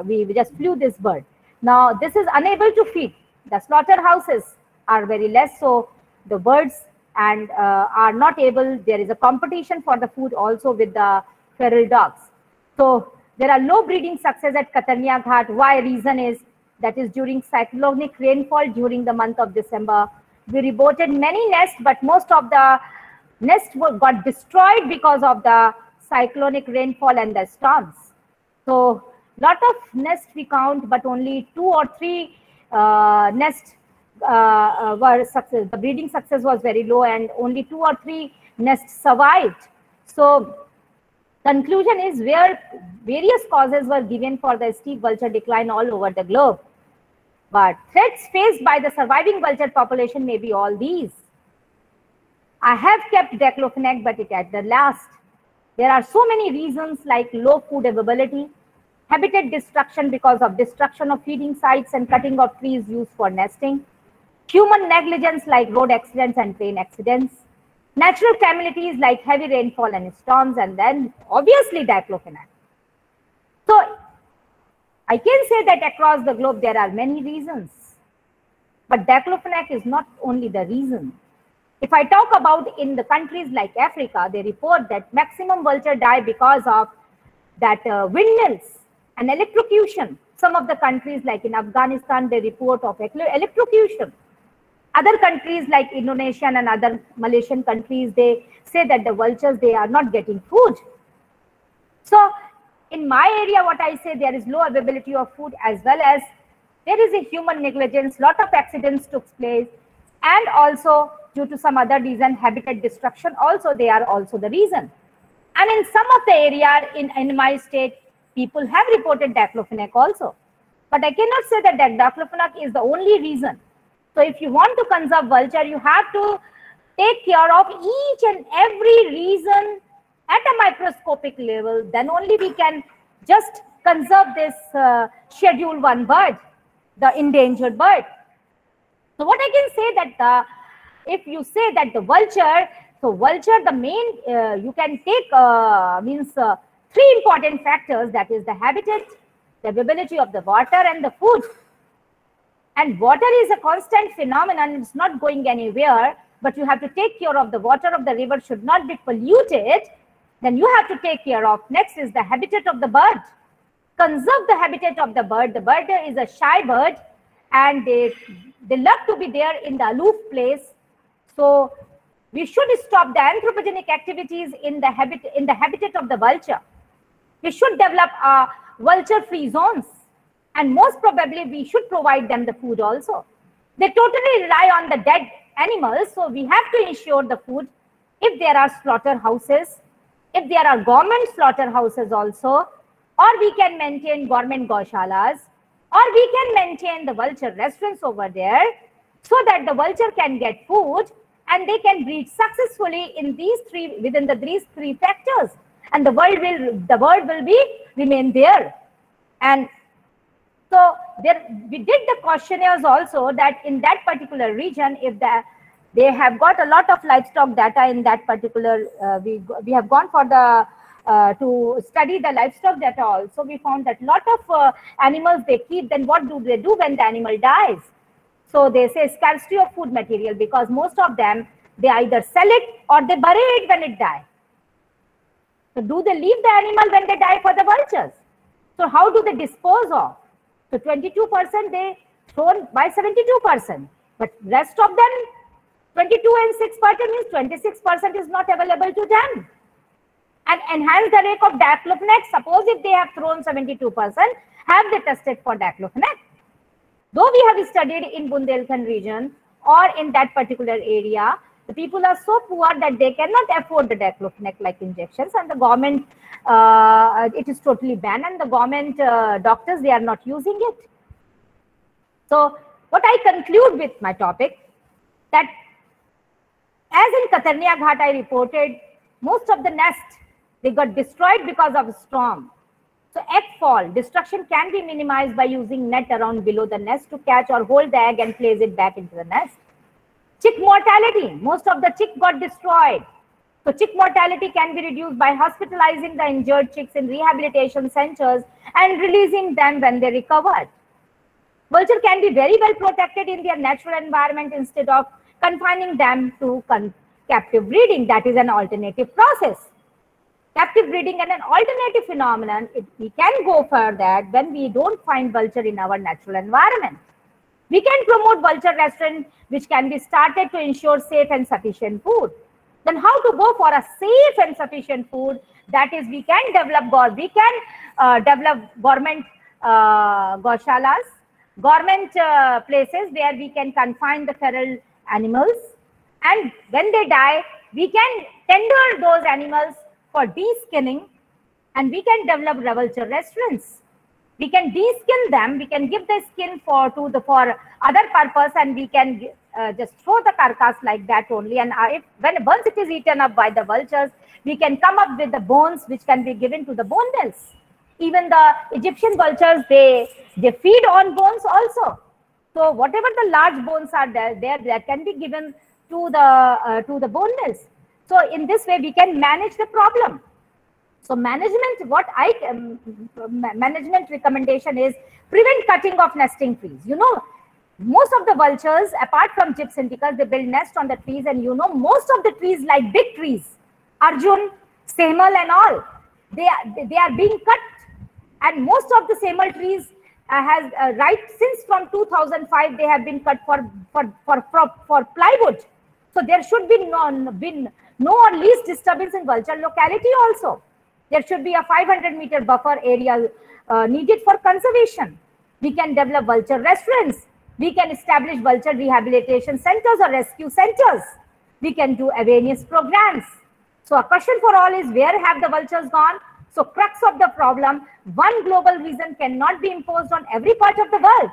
we just flew this bird. Now this is unable to feed. The slaughterhouses are very less, so the birds and are not able. There is a competition for the food also with the feral dogs. So there are low breeding success at Katarnia Ghat. Why? Reason is that is during cyclonic rainfall during the month of December. We reported many nests, but most of the nests got destroyed because of the cyclonic rainfall and the storms. So lot of nests we count, but only 2 or 3 nests were success. The breeding success was very low, and only 2 or 3 nests survived. So conclusion is, where various causes were given for the steep vulture decline all over the globe. But threats faced by the surviving vulture population may be all these. I have kept diclofenac, but it at the last. There are so many reasons like low food availability, habitat destruction because of destruction of feeding sites and cutting of trees used for nesting, human negligence like road accidents and train accidents, natural calamities like heavy rainfall and storms, and then obviously diclofenac. So I can say that across the globe there are many reasons, but diclofenac is not only the reason. If I talk about in the countries like Africa, they report that maximum vulture die because of that windmills and electrocution. Some of the countries like in Afghanistan, they report of electrocution. Other countries like Indonesia and other Malaysian countries, they say that the vultures, they are not getting food. So in my area, what I say, there is low availability of food, as well as there is a human negligence, lot of accidents took place, and also due to some other reason, habitat destruction also, they are also the reason. And in some of the area in my state, people have reported diclofenac also. But I cannot say that diclofenac is the only reason. So if you want to conserve vulture, you have to take care of each and every reason at a microscopic level. Then only we can just conserve this Schedule 1 bird, the endangered bird. So what I can say that if you say that the vulture, so vulture, the main, you can take, 3 important factors, that is the habitat, the availability of the water and the food. And water is a constant phenomenon, it's not going anywhere, but you have to take care of the water of the river should not be polluted. Then you have to take care of, next is the habitat of the bird. Conserve the habitat of the bird. The bird is a shy bird, and they love to be there in the aloof place. So we should stop the anthropogenic activities in the habitat of the vulture. We should develop vulture-free zones, and most probably we should provide them the food also. They totally rely on the dead animals, so we have to ensure the food. If there are slaughterhouses, if there are government slaughterhouses also, or we can maintain government gaushalas, or we can maintain the vulture restaurants over there, so that the vulture can get food and they can breed successfully in within these three factors, and the world will remain there. And so we did the questionnaires also, that in that particular region, if they have got a lot of livestock data in that particular, we have gone for the to study the livestock data also. We found that lot of animals they keep, then what do they do when the animal dies? So they say scarcity of food material, because most of them, they either sell it or they bury it when it dies. So do they leave the animal when they die for the vultures? So how do they dispose of? So 22% they thrown by 72%, but rest of them 22 and 6% means 26% is not available to them. And enhance the rate of diclofenac. Suppose if they have thrown 72%, have they tested for diclofenac? Though we have studied in Bundelkhand region or in that particular area, the people are so poor that they cannot afford the diclofenac-like injections, and the government, it is totally banned, and the government doctors, they are not using it. So what I conclude with my topic, that as in Katarnia Ghat, I reported most of the nests, they got destroyed because of a storm. So egg fall, destruction can be minimized by using net around below the nest to catch or hold the egg and place it back into the nest. Chick mortality, most of the chick got destroyed. So chick mortality can be reduced by hospitalizing the injured chicks in rehabilitation centers and releasing them when they recovered. Vulture can be very well protected in their natural environment instead of confining them to captive breeding. That is an alternative process. Captive breeding and an alternative phenomenon, we can go for that when we don't find vulture in our natural environment. We can promote vulture restaurants which can be started to ensure safe and sufficient food. Then how to go for a safe and sufficient food? That is, we can develop government gaushalas, government places where we can confine the feral animals, and when they die, we can tender those animals for de-skinning, and we can develop vulture restaurants. We can de-skin them, we can give the skin for other purpose, and we can just throw the carcass like that only. And once it is eaten up by the vultures, we can come up with the bones which can be given to the bone mills. Even the Egyptian vultures, they feed on bones also. So whatever the large bones are there that can be given to the bone mills. So in this way, we can manage the problem. So management recommendation is prevent cutting of nesting trees. You know, most of the vultures, apart from Gyps indicus, they build nest on the trees, and you know, most of the trees, like big trees, Arjun, Semal and all, they are being cut, and most of the Semal trees right since from 2005 they have been cut for plywood. So there should be no or least disturbance in vulture locality also. There should be a 500-meter buffer area needed for conservation. We can develop vulture restaurants. We can establish vulture rehabilitation centers or rescue centers. We can do awareness programs. So a question for all is, where have the vultures gone? So crux of the problem, one global reason cannot be imposed on every part of the world.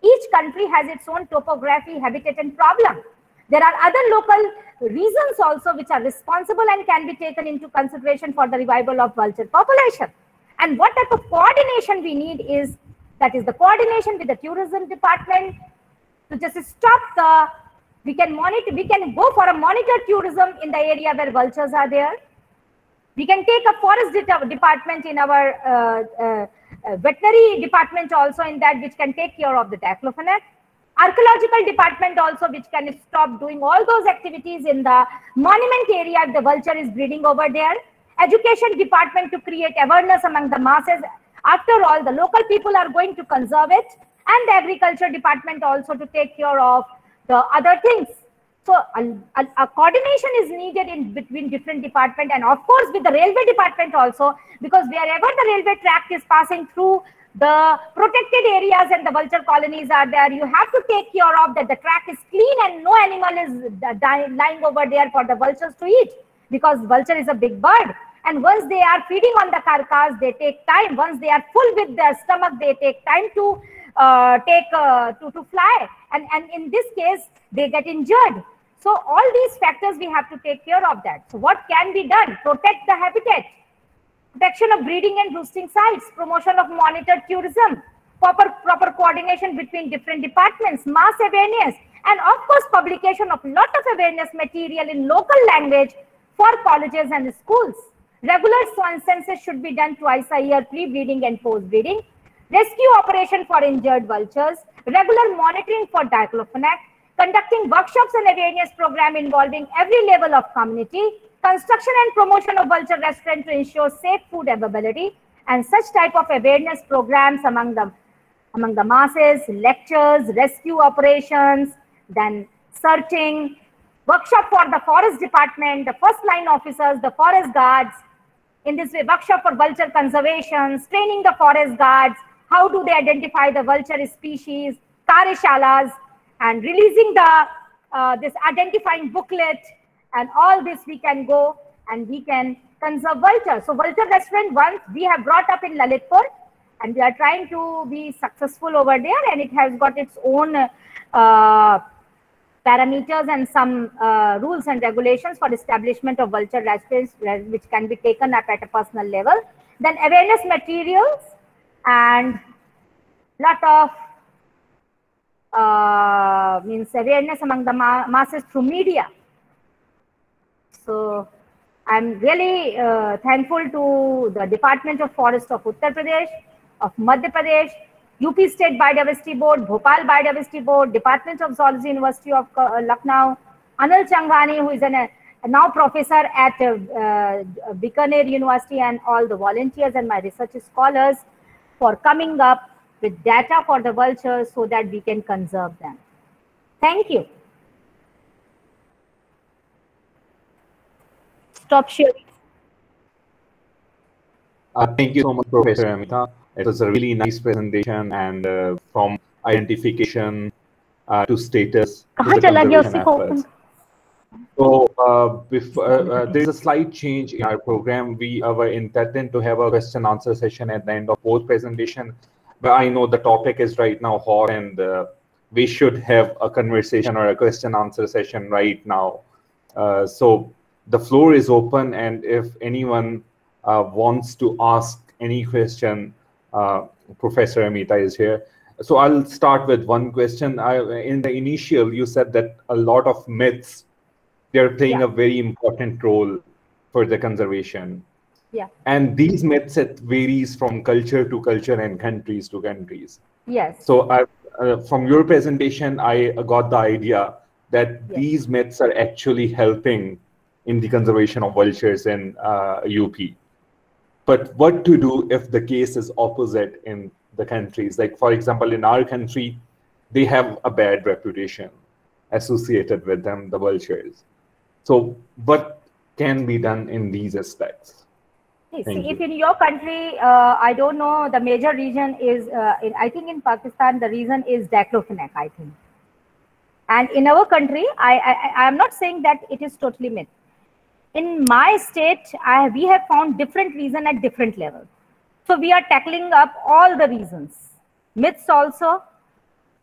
Each country has its own topography, habitat and problem. There are other local reasons also which are responsible and can be taken into consideration for the revival of vulture population. And what type of coordination we need is, that is the coordination with the tourism department to just stop we can go for a monitored tourism in the area where vultures are there. We can take a forest department in our veterinary department also in that, which can take care of the diclofenac. Archaeological department also, which can stop doing all those activities in the monument area if the vulture is breeding over there. Education department to create awareness among the masses. After all, the local people are going to conserve it, and the agriculture department also to take care of the other things. So a coordination is needed in between different departments, and of course with the railway department also, because wherever the railway track is passing through the protected areas and the vulture colonies are there, you have to take care of that the track is clean and no animal is lying over there for the vultures to eat, because vulture is a big bird. And once they are feeding on the carcass, they take time. Once they are full with their stomach, they take time to fly. And in this case, they get injured. So all these factors we have to take care of that. So what can be done? Protect the habitat, protection of breeding and roosting sites, promotion of monitored tourism, proper coordination between different departments, mass awareness, and of course publication of lot of awareness material in local language for colleges and schools. Regular census should be done twice a year, pre-breeding and post-breeding. Rescue operation for injured vultures, regular monitoring for diclofenac, conducting workshops and awareness program involving every level of community, construction and promotion of vulture restaurant to ensure safe food availability, and such type of awareness programs among the masses, lectures, rescue operations, then searching, workshop for the forest department, the first line officers, the forest guards. In this way, workshop for vulture conservation, training the forest guards, how do they identify the vulture species, karyashalas, and releasing the this identifying booklet, and all this we can go and we can conserve vulture. So vulture restaurant, once we have brought up in Lalitpur, and we are trying to be successful over there, and it has got its own parameters and some rules and regulations for establishment of vulture restaurants, which can be taken up at a personal level. Then awareness materials and lot of means awareness among the masses through media. So I'm really thankful to the Department of Forest of Uttar Pradesh, of Madhya Pradesh, UP State Biodiversity Board, Bhopal Biodiversity Board, Department of Zoology, University of Lucknow, Anil Changhani, who is now professor at Bikaner University, and all the volunteers and my research scholars for coming up with data for the vultures so that we can conserve them. Thank you. Stop sharing. Thank you so much, Professor Amita. It was a really nice presentation, and from identification to status to the conservation efforts. So there is a slight change in our program. We were intending to have a question answer session at the end of both presentation, but I know the topic is right now hot, and we should have a conversation or a question answer session right now. So the floor is open, and if anyone wants to ask any question, Professor Amita is here. So I'll start with one question. In the initial, you said that a lot of myths, they're playing a very important role for the conservation. Yeah. And these myths, it varies from culture to culture and countries to countries. Yes. So from your presentation, I got the idea that these myths are actually helping in the conservation of vultures in UP. But what to do if the case is opposite in the countries? Like, for example, in our country, they have a bad reputation associated with them, the vultures. So what can be done in these aspects? See, if in your country, I don't know, the major reason is, I think in Pakistan, the reason is diclofenac, I think. And in our country, I am not saying that it is totally myth. In my state, we have found different reasons at different levels. So we are tackling up all the reasons. Myths also,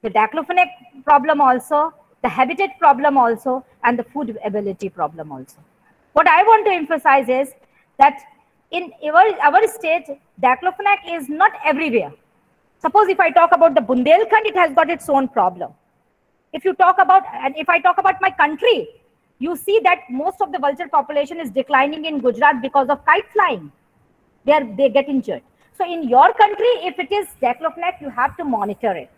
the diclofenac problem also, the habitat problem also, and the food availability problem also. What I want to emphasize is that in our state, diclofenac is not everywhere. Suppose if I talk about the Bundelkhand, it has got its own problem. If you talk about, and if I talk about my country, you see that most of the vulture population is declining in Gujarat because of kite flying. They get injured. So in your country, if it is diclofenac, you have to monitor it.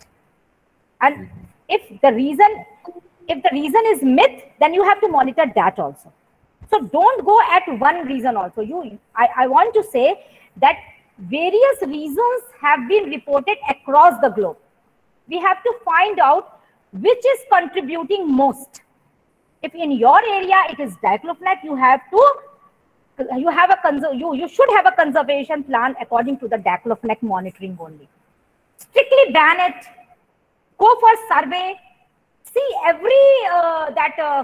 And if the reason is myth, then you have to monitor that also. So don't go at one reason also. I want to say that various reasons have been reported across the globe. We have to find out which is contributing most. If in your area it is diclofenac, you should have a conservation plan according to the diclofenac monitoring only. Strictly ban it. Go for survey. See every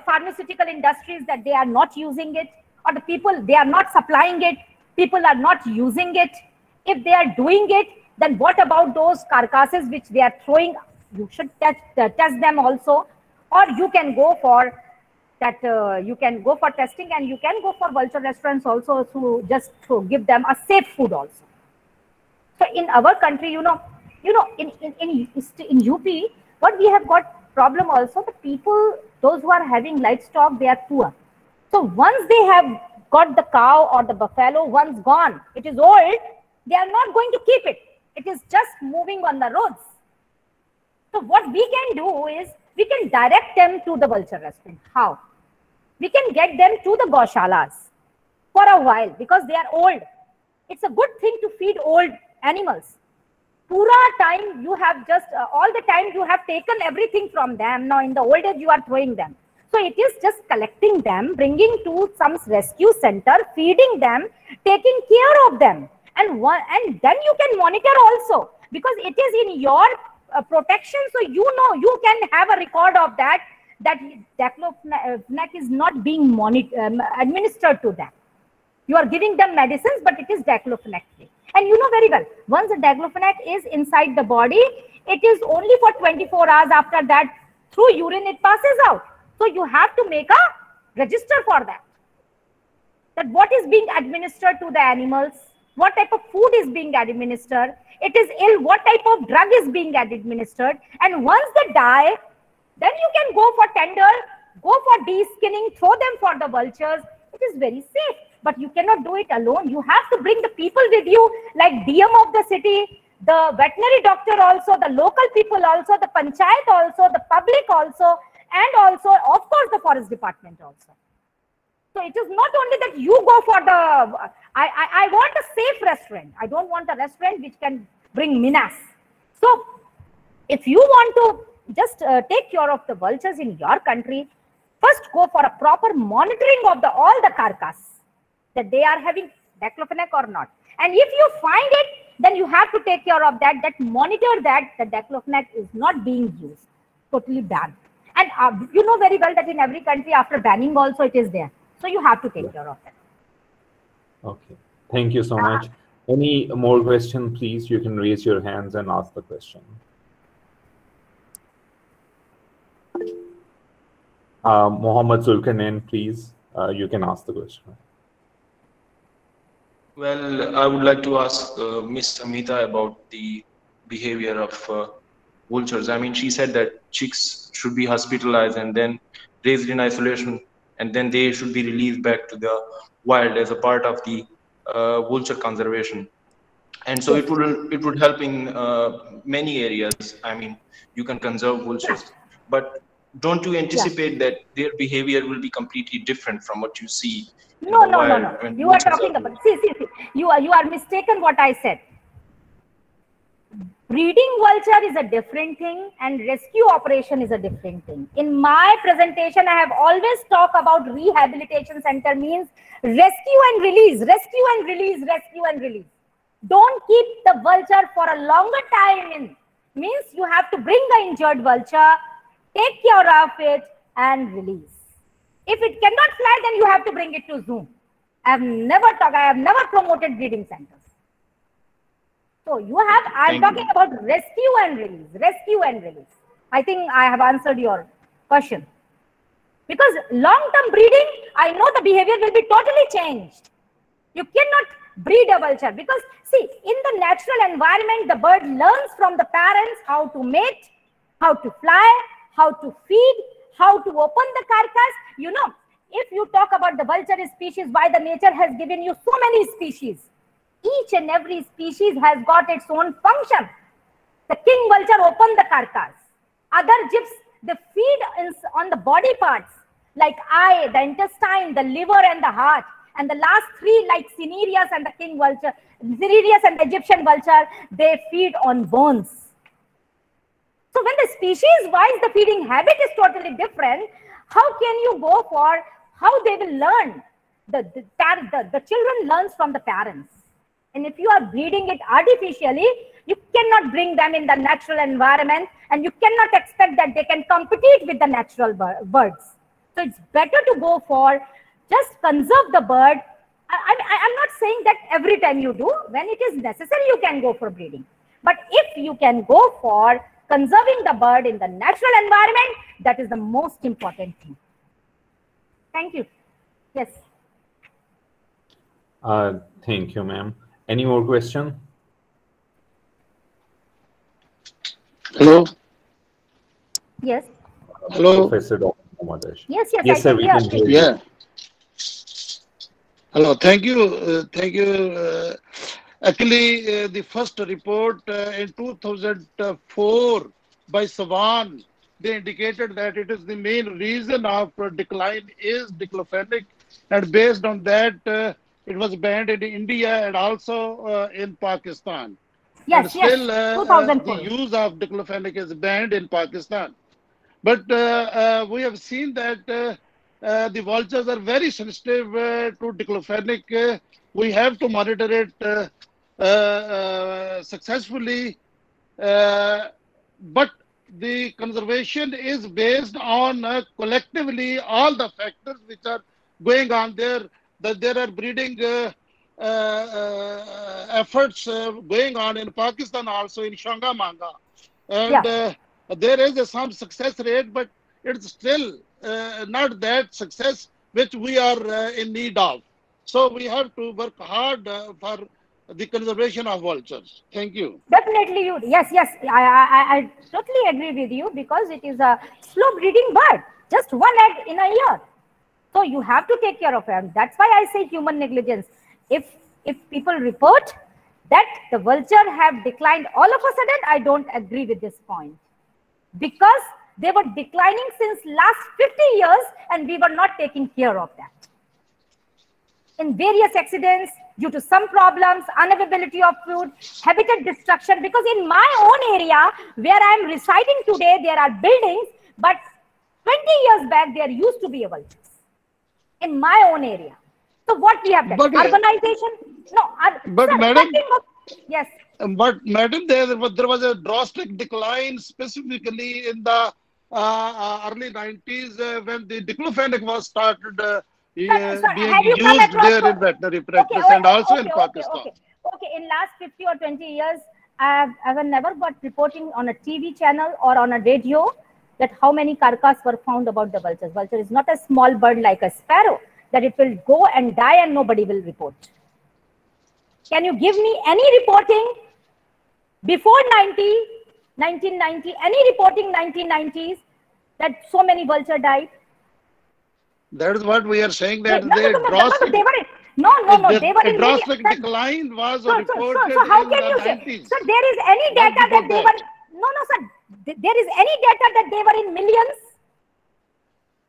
pharmaceutical industries that they are not using it, or the people, they are not supplying it, people are not using it. If they are doing it, then what about those carcasses which they are throwing? You should test them also, or you can go for that. You can go for testing, and you can go for vulture restaurants also to give them a safe food also. So in our country, in UP, what we have got problem also, the people, those who are having livestock, they are poor. So once they have got the cow or the buffalo, once gone, it is old, they are not going to keep it. It is just moving on the roads. So what we can do is, we can direct them to the vulture restaurant. How? We can get them to the gaushalas for a while, because they are old. It's a good thing to feed old animals. Pura time you have just, all the time you have taken everything from them. Now in the old age you are throwing them. So it is just collecting them, bringing to some rescue center, feeding them, taking care of them. And then you can monitor also, because it is in your protection. So you can have a record of that diclofenac is not being administered to them. You are giving them medicines, but it is diclofenac free. And you know very well, once the diclofenac is inside the body, it is only for 24 hours. After that, through urine, it passes out. So you have to make a register for that. That what is being administered to the animals, what type of food is being administered, it is ill, what type of drug is being administered. And once they die, then you can go for tender, go for de-skinning, throw them for the vultures. It is very safe. But you cannot do it alone. You have to bring the people with you, like DM of the city, the veterinary doctor also, the local people also, the panchayat also, the public also, and also, of course, the forest department also. So it is not only that you go for the, I want a safe restaurant. I don't want a restaurant which can bring menace. So if you want to just take care of the vultures in your country, first go for a proper monitoring of all the carcass, that they are having diclofenac or not. And if you find it, then you have to take care of that, monitor that the diclofenac is not being used, totally banned. And you know very well that in every country, after banning also, it is there. So you have to take care of that. Okay, thank you so much. Any more question, please? You can raise your hands and ask the question. Mohammed Zulkarnain, please, you can ask the question. Well, I would like to ask Ms. Amita about the behavior of vultures. I mean, she said that chicks should be hospitalized and then raised in isolation, and then they should be released back to the wild as a part of the vulture conservation. And so it would help in many areas. I mean, you can conserve vultures, but don't you anticipate that their behavior will be completely different from what you see? No. You are talking about, see. You are mistaken what I said. Breeding vulture is a different thing and rescue operation is a different thing. In my presentation, I have always talked about rehabilitation center means rescue and release, rescue and release, rescue and release. Don't keep the vulture for a longer time in. Means you have to bring the injured vulture, take care of it and release. If it cannot fly, then you have to bring it to zoo. I have never promoted breeding centers. So I'm talking about rescue and release, rescue and release. I think I have answered your question. Because long-term breeding, I know the behavior will be totally changed. You cannot breed a vulture because see, in the natural environment, the bird learns from the parents how to mate, how to fly, how to feed, how to open the carcass. You know, if you talk about the vulture species, why the nature has given you so many species. Each and every species has got its own function. The king vulture opens the carcass. Other gyps, they feed on the body parts like eye, the intestine, the liver and the heart. And the last three like Cinereus and the king vulture, Cinereus and the Egyptian vulture, they feed on bones. So when the species-wise the feeding habit is totally different, How can you go for how they will learn? The children learns from the parents. And if you are breeding it artificially, you cannot bring them in the natural environment, and you cannot expect that they can compete with the natural birds. So it's better to go for just conserve the bird. I'm not saying that every time you do. When it is necessary, you can go for breeding. But if you can go for conserving the bird in the natural environment, that is the most important thing. Thank you. Yes. Thank you, ma'am. Any more question? Hello. Yes. Hello. Professor Dr. Mohammed Ashraf. Yes, yes. Yes, sir. We can hear you. Yeah. Hello. Thank you. Thank you. Actually, the first report in 2004 by Savan, they indicated that it is the main reason of decline is diclofenac, and based on that, it was banned in India and also in Pakistan. Yes, and still, yes. 2004. the use of diclofenac is banned in Pakistan. But we have seen that the vultures are very sensitive to diclofenac. We have to monitor it successfully, but the conservation is based on collectively all the factors which are going on there. That there are breeding efforts going on in Pakistan, also in Shangamanga, and there is some success rate, but it's still not that success which we are in need of. So we have to work hard for the conservation of vultures. Thank you. Definitely, you. Yes, yes. I totally agree with you, because it is a slow breeding bird. Just one egg in a year. So you have to take care of it. That's why I say human negligence. If people report that the vulture have declined all of a sudden, I don't agree with this point, because they were declining since last 50 years and we were not taking care of that. In various accidents, due to some problems, unavailability of food, habitat destruction, because in my own area where I am residing today, there are buildings, but 20 years back there used to be a vultures in my own area. So what we have done? But, urbanization? No. But sir, madam, yes. But madam, there was a drastic decline specifically in the early 90s when the diclofenac was started being used there in veterinary practice, and also in Pakistan. Okay, in last 50 or 20 years, I have never got reporting on a TV channel or on a radio that how many carcasses were found about the vultures. Vulture is not a small bird like a sparrow that it will go and die and nobody will report. Can you give me any reporting before 1990, any reporting 1990s that so many vultures died? That is what we are saying, that they were in drastic decline was reported so how in can the you 90s. say? So there is any data that they were, sir, there is any data that they were in millions?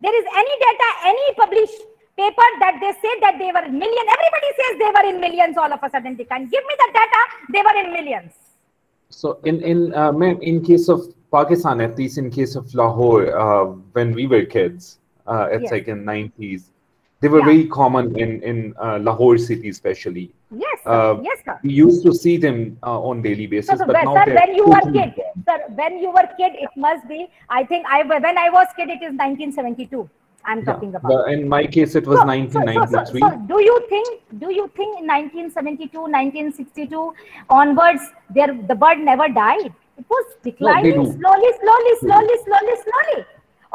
There is any data, any published paper that they say that they were in millions? Everybody says they were in millions all of a sudden. They can give me the data, they were in millions. So in case of Pakistan, at least in case of Lahore, when we were kids, it's like in 90s, they were very common in Lahore city especially. Yes, sir. Yes, sir. We used to see them on daily basis. So, but now sir, when you were kid, it must be, I think when I was kid, it is 1972. I'm talking about. In my case, it was 1993. So do you think in 1972, 1962 onwards, the bird never died? It was declining slowly.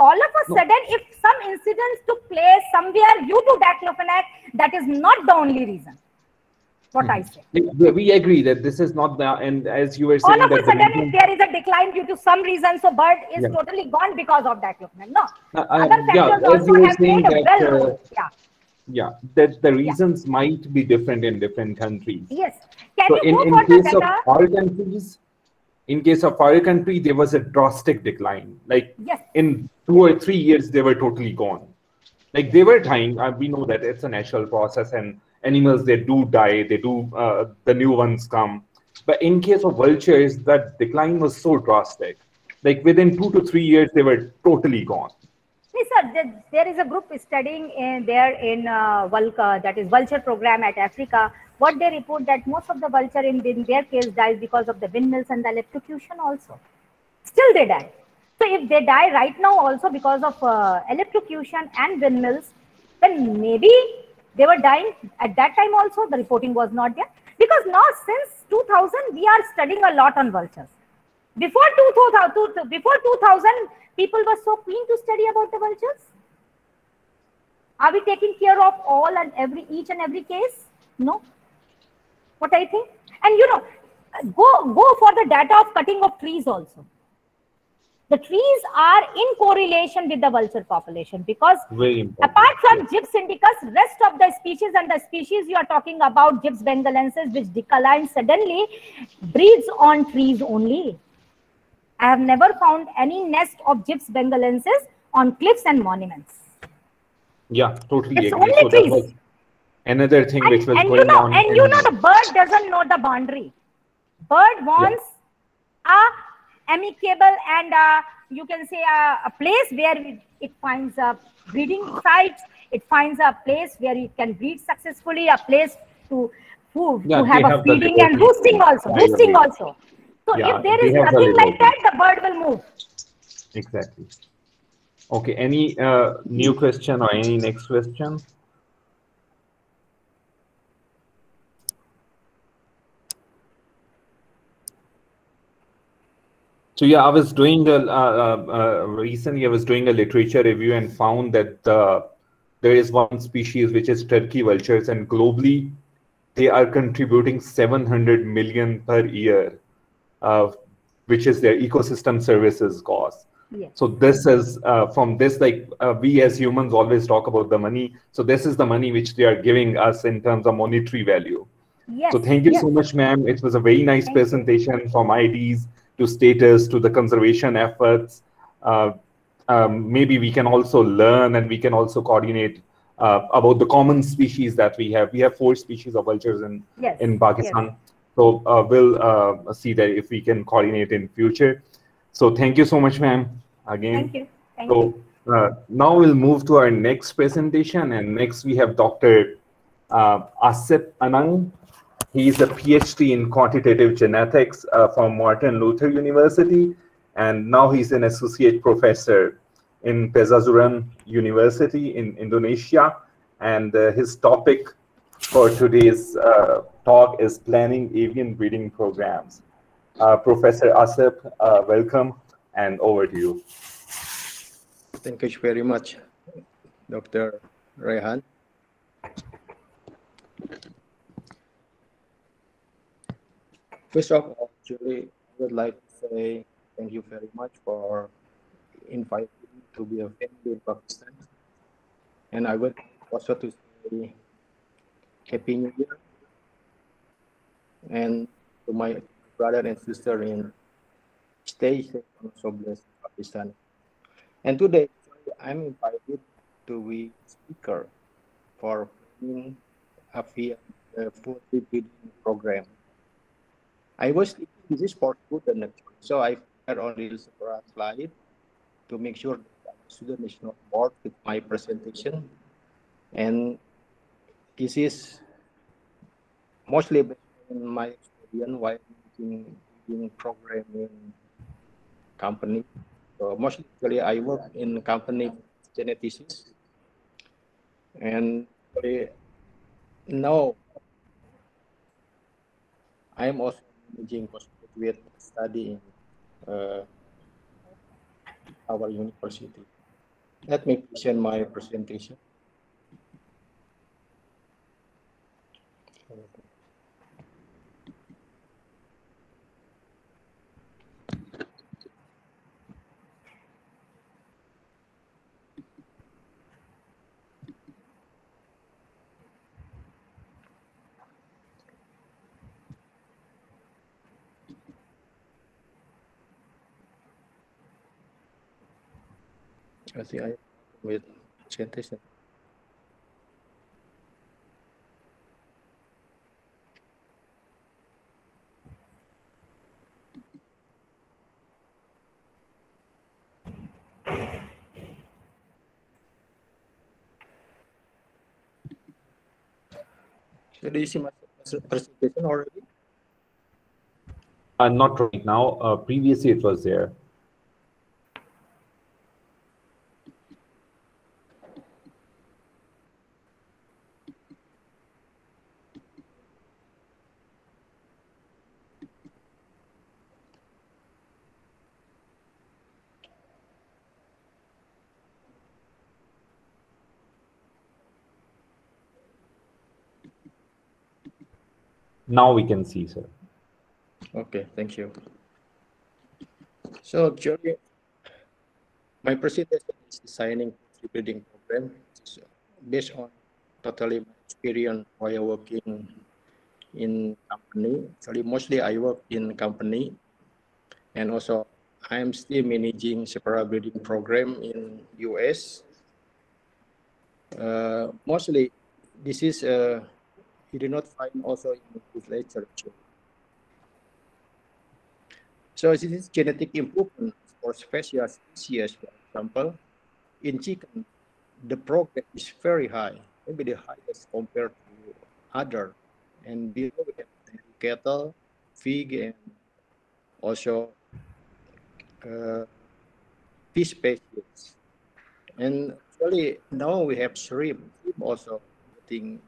All of a sudden, if some incidents took place somewhere due to diclofenac, that is not the only reason. What I say. We agree that this is not the, and as you were saying, all of a sudden, if there is a decline due to some reason, so bird is totally gone because of diclofenac. No, other factors also have played a role. That the reasons might be different in different countries. Yes. Can you go for the data? In case of our country, there was a drastic decline. Like in 2 or 3 years, they were totally gone. Like they were dying. We know that it's a natural process, and animals, they do die. They do, the new ones come. But in case of vultures, that decline was so drastic. Like within 2 to 3 years, they were totally gone. Sir, there is a group studying there in that is vulture program at Africa. What they report that most of the vulture in their case dies because of the windmills and the electrocution also. Still they die. So if they die right now also because of electrocution and windmills, then maybe they were dying at that time also. The reporting was not there. Because now since 2000, we are studying a lot on vultures. Before 2000, people were so keen to study about the vultures. Are we taking care of all and each and every case? No. What I think? And go for the data of cutting of trees also. The trees are in correlation with the vulture population because apart from Gyps indicus, rest of the species and the species you are talking about, Gyps bengalensis, which decline suddenly, breeds on trees only. I have never found any nest of Gyps bengalensis on cliffs and monuments. Yeah, totally It's agree. only So trees. that was another thing which was and going on. And the bird doesn't know the boundary. Bird wants a amicable and you can say a place where it finds a breeding site. It finds a place where it can breed successfully, a place to have a feeding and roosting also. So if there is nothing like that, the bird will move. Exactly. Okay, any new question or any next question? So yeah, I was doing recently I was doing a literature review and found that there is one species which is turkey vultures, and globally they are contributing 700 million per year, which is their ecosystem services cost. Yes. So this is from this, like we as humans always talk about the money. So this is the money which they are giving us in terms of monetary value. Yes. So thank you so much, ma'am. It was a very nice presentation from IDs to status to the conservation efforts. Maybe we can also learn and we can also coordinate about the common species that we have. We have 4 species of vultures in Pakistan. Yes. So we'll see that if we can coordinate in future. So thank you so much, ma'am, again. Thank you. Thank you. Now we'll move to our next presentation, and next we have Dr. Asif Anand. He is a PhD in quantitative genetics from Martin Luther University, and now he's an associate professor in Pezazuran University in Indonesia. And his topic for today's talk is planning avian breeding programs. Professor Asif, welcome, and over to you. Thank you very much, Dr. Rehan. First of all, Julie, I would like to say thank you very much for inviting me to be a family in Pakistan. And I would also to say Happy New Year. And to my brother and sister in stay safe and also blessed in Pakistan. And today, I'm invited to be speaker for planning a food breeding program. I was thinking this is for student, so I prepared only a slide to make sure that the student is not bored with my presentation. And this is mostly based on my experience while making program in company. So mostly I work in company geneticists, and now I am also managing postgraduate study in our university. Let me present my presentation. I think I with presentation. So do you see my presentation already? Not right now. Previously, it was there. Now we can see, sir. Okay, thank you. So actually, my presentation is designing poultry breeding program, which is based on totally my experience while working in company. Actually, mostly I work in company, and also I am still managing several breeding program in US. Mostly, this is you do not find also in this literature. So this is genetic improvement for special species, for example, in chicken, the progress is very high, maybe the highest compared to other. And below we have dairy cattle, pig, and also fish species. And actually now we have shrimp also getting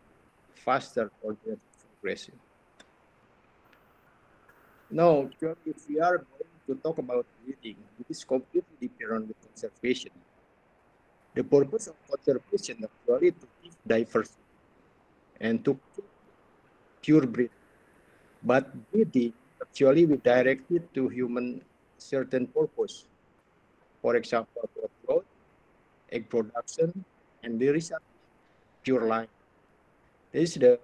faster for genetic progression. Now, actually, if we are going to talk about breeding, it is completely different with conservation. The purpose of conservation actually to keep diversity and to keep pure breed. But breeding actually we direct it to human certain purpose. For example, for growth, egg production, and there is a pure line. This is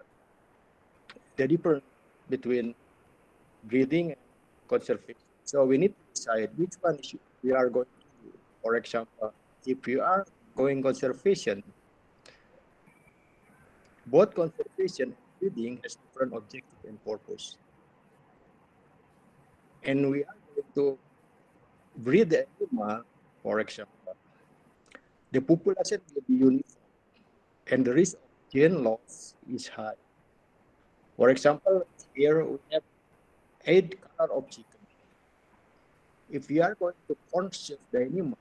the difference between breeding and conservation. So we need to decide which one we are going to do. For example, if you are going conservation, both conservation and breeding has different objective and purpose. And we are going to breed the animal, for example, the population will be uniform and the risk of gene loss is high. For example, here we have 8 colors of chicken. If we are going to conserve the animal,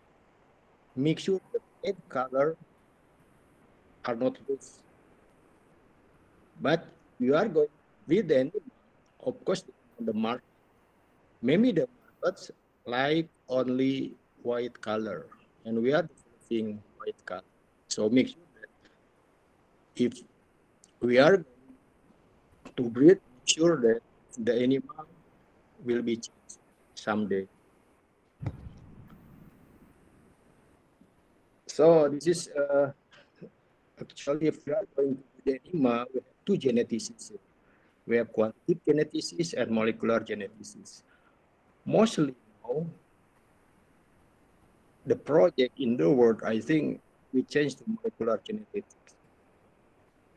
make sure that 8 colors are not loose. But you are going to breed the animal, of course, on the market. Maybe the markets like only white color, and we are developing white color. So make sure that if we are going to breed, make sure that the animal will be changed someday. So this is actually, if we are going to breed animal, we have 2 geneticists. We have quantitative geneticists and molecular geneticists. Mostly now, the project in the world, I think we changed to molecular genetics.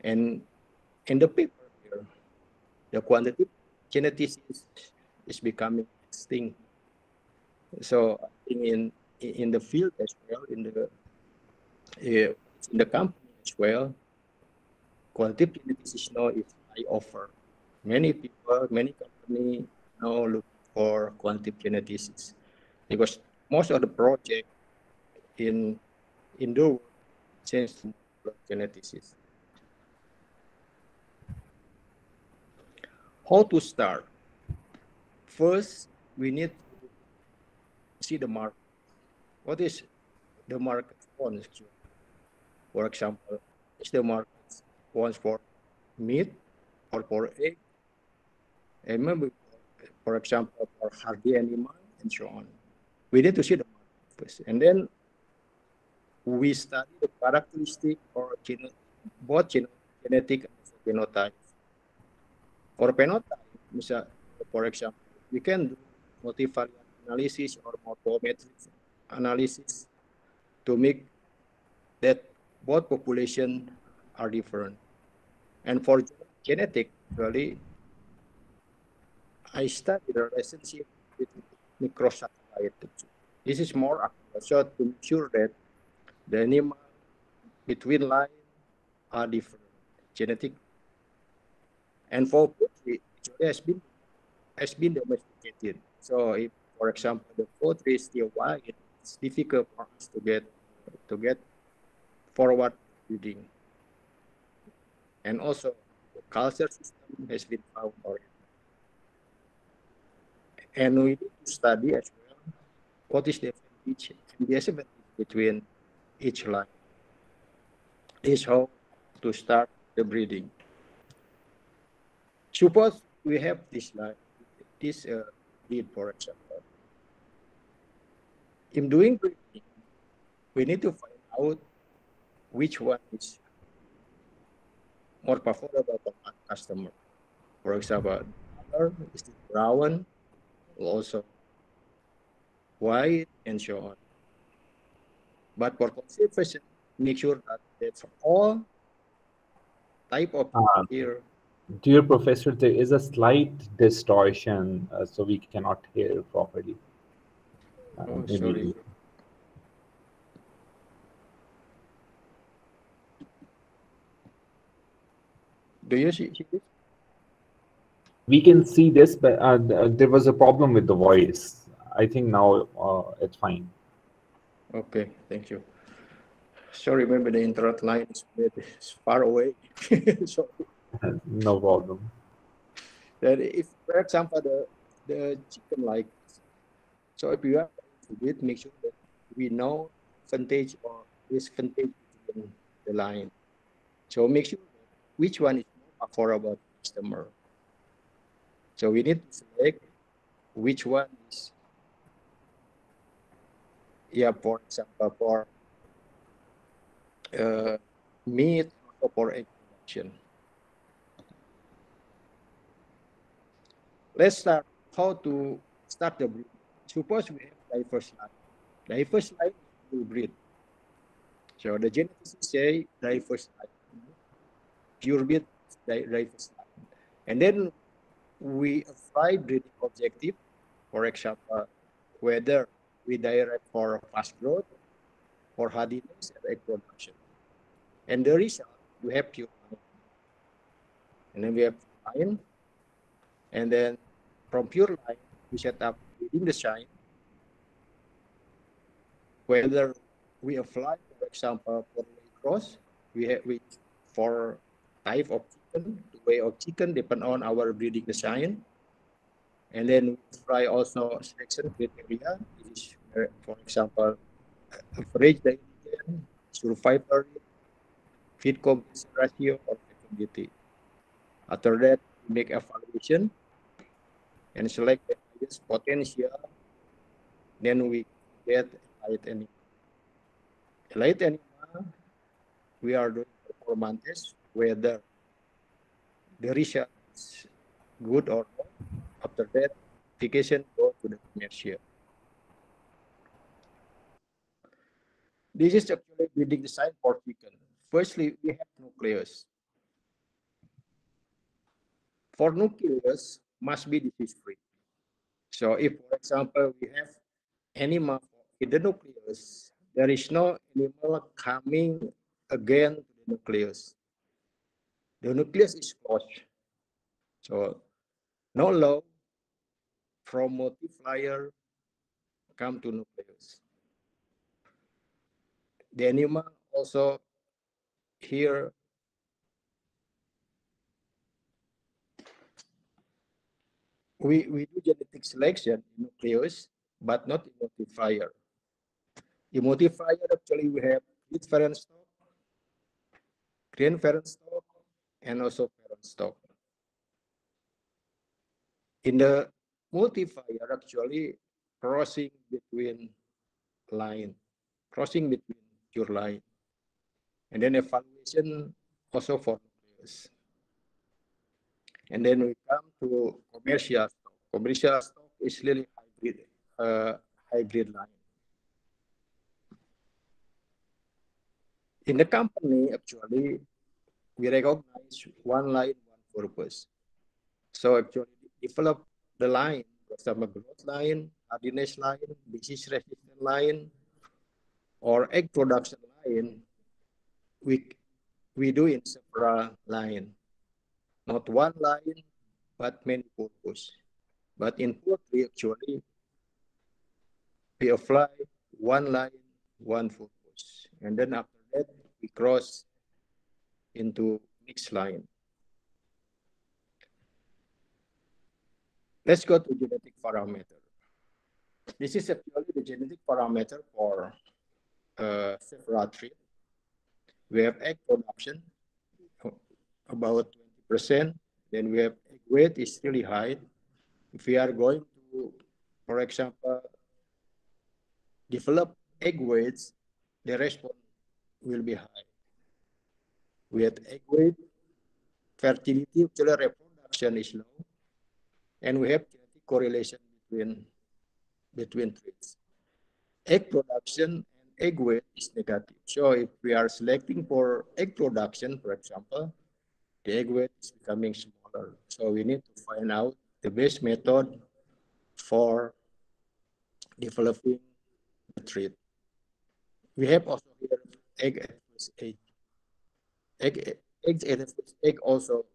And in the paper here, the quantitative geneticist is becoming extinct. So I think in the field as well, in the company as well, quantitative geneticists now is high offer. Many people, many companies now look for quantitative geneticists because most of the project in the world change to molecular geneticists. How to start? First, we need to see the market. What is the market wants? For example, is the market wants for meat or for egg? And maybe, for example, for hardy animal and so on. We need to see the market first. And then we study the characteristic or both genetic and phenotype. For phenotype, for example, we can do multivariate analysis or morphometric analysis to make that both population are different. And for genetic, actually, I study the relationship with microsatellite. This is more accurate, so to make sure that the animal between line are different genetic. And for poultry, it has been domesticated. So if, for example, the poultry is still wild, it's difficult for us to get forward breeding. And also, the culture system has been found already. And we need to study as well what is the advantage and disadvantage between each line. This is how to start the breeding. Suppose we have this line, this breed, for example. In doing breeding, we need to find out which one is more preferable for our customer. For example, color is it brown, also white, and so on. But for conservation, make sure that that's all type of here. Dear Professor, there is a slight distortion, so we cannot hear properly. Sorry. Do you see this? We can see this, but there was a problem with the voice. I think now it's fine. Okay, thank you. Sorry, remember the internet line is far away. Sorry. No problem. That if, for example, the chicken like, so if you are to it, make sure that we know percentage or this percentage between the line. So make sure which one is more affordable to customer. So we need to select which one is, yeah, for example, for meat or for egg production. Let's start how to start the breed. Suppose we have diverse line. Diverse line will breed. So the geneticists say diverse line, pure breed, diverse line. And then we apply breeding objective, for example, whether we direct for fast growth, for hardiness, and egg production. And the result, we have pure line. And then we have line. And then from pure line, we set up breeding design, whether we apply, for example, for cross, we for type of chicken, the way of chicken depend on our breeding design. And then we apply also selection criteria, which is, for example, average daily gain, survival rate, feed conversion ratio, or fecundity. After that, we make evaluation and select the highest potential. Then we get light animal. Light animal, we are doing performance test, whether the result is good or not. After that, application go to the commercial. This is actually breeding design for chicken. Firstly, we have nucleus. For nucleus, must be disease-free. So if, for example, we have animal in the nucleus, there is no animal coming again to the nucleus. The nucleus is closed. So no law from multiplier come to nucleus. The animal also here we do genetic selection in nucleus, but not in multiplier. In multiplier, actually we have different stock, green stock, and also parent stock. In the multiplier, actually crossing between line, crossing between pure line, and then evaluation also for nucleus. And then we come to commercial stock. Commercial stock is really hybrid line. In the company, actually, we recognize one line, one purpose. So actually, develop the line, for example, growth line, hardiness line, disease resistant line, or egg production line. We do in several line, not one line, but many purpose. But in poultry, actually, we apply one line, one purpose. And then after that, we cross into mixed line. Let's go to genetic parameter. This is actually the genetic parameter for several traits. We have egg production, about 20%. Then we have egg weight is really high. If we are going to, for example, develop egg weights, the response will be high. We have egg weight, fertility, actually reproduction is low, and we have genetic correlation between traits. Egg production and egg weight is negative. So if we are selecting for egg production, for example, the egg weight is becoming smaller. So we need to find out the best method for developing the trait. We have also here egg at first age. Eggs at first egg also,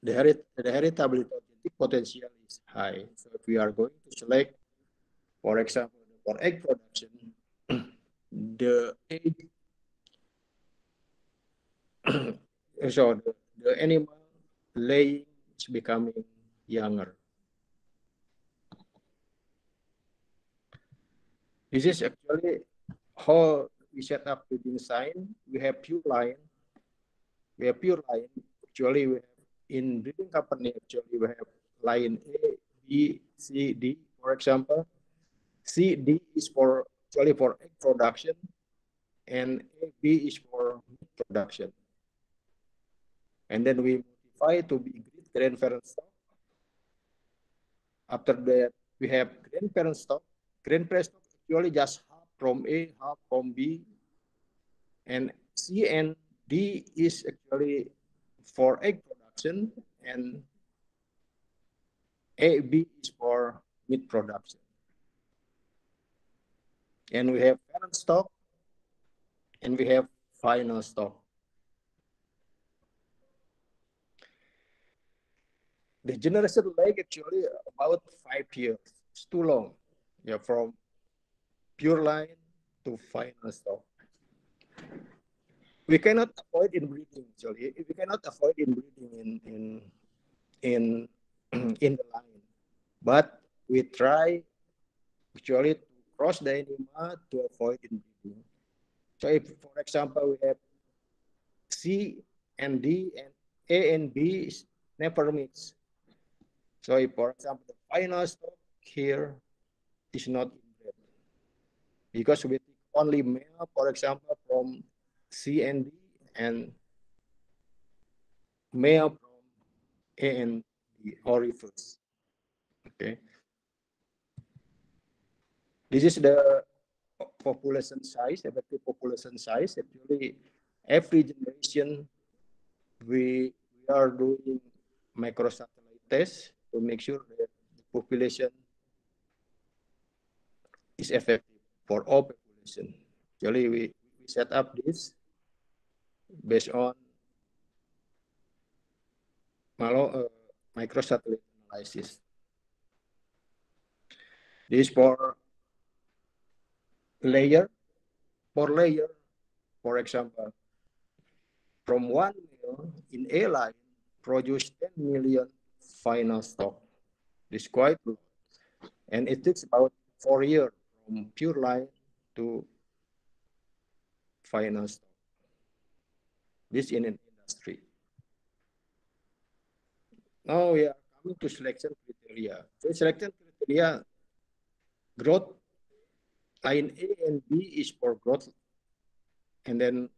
the heritability of genetic potential is high. So if we are going to select, for example, for egg production, the egg, so the animal laying is becoming younger. This is actually how we set up the design. We have pure line. Actually, we have in breeding company. Actually, we have line A, B, C, D. For example, C, D is for actually for egg production, and A, B is for meat production. And then we modify to be grandparent stock. After that, we have grandparent stock. Grandparent stock actually just half from A, half from B, and C and D is actually for egg production, and A, B is for meat production. And we have parent stock, and we have final stock. The generation lag actually about 5 years. It's too long. Yeah, from pure line to final stock. We cannot avoid inbreeding. Actually, we cannot avoid inbreeding in the line, but we try actually to cross the animal to avoid inbreeding. So if, for example, we have C and D and A and B never mix. So if, for example, the final stock here is not inbred, because we take only male, for example, from C and D, and male from A and D, or reverse. Okay. This is the population size, effective population size. Actually, every generation we are doing microsatellite tests to make sure that the population is effective for all population. Actually, we set up this based on microsatellite analysis. This for layer, for example, from one male in A line produce 10 million final stock. This is quite low. And it takes about 4 years from pure line to final stock. This in an industry. Now we are coming to selection criteria. So selection criteria, growth, line A and B is for growth, and then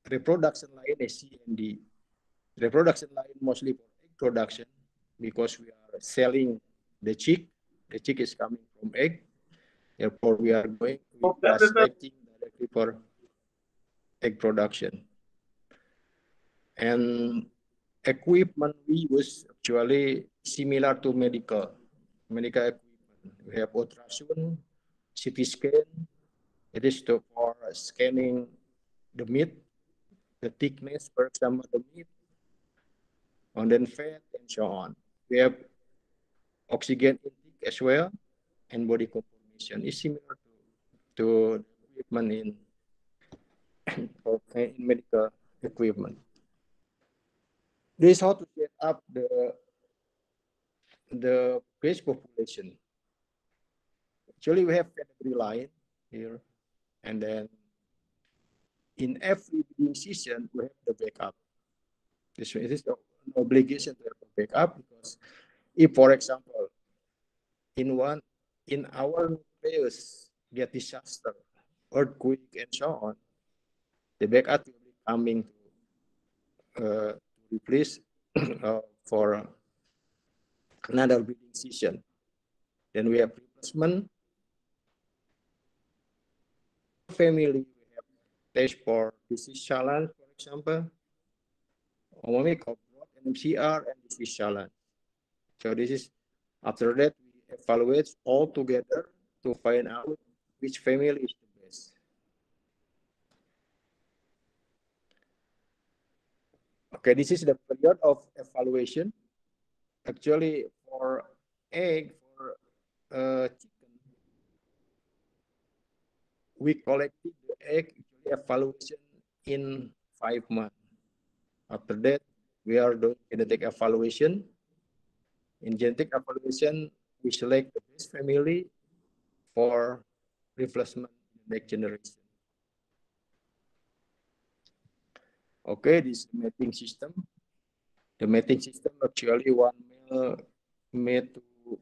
reproduction line is C and D. Reproduction line mostly for egg production, because we are selling the chick. The chick is coming from egg. Therefore, we are selecting directly for egg production. And equipment we use actually similar to medical equipment. We have ultrasound, CT scan. It is for scanning the meat, the thickness, for example, the meat. and then fat, and so on. We have oxygen intake as well, and body conformation is similar to equipment in medical equipment. This is how to set up the base population. Actually, we have category line here, and then in every breeding season we have the backup. This is an obligation to have a backup, because if, for example, in our nucleus get disaster, earthquake, and so on, the backup will be coming to replace for another breeding season. Then we have replacement. Family, we have test for disease challenge, for example, omomic, NMCR, and disease challenge. So this is, after that, we evaluate all together to find out which family is the best. Okay, this is the period of evaluation. Actually, for egg, for chicken, we collected the egg evaluation in 5 months. After that, we are doing genetic evaluation. In genetic evaluation, we select the best family for replacement in the next generation. Okay, this mating system. The mating system actually 1 male mate to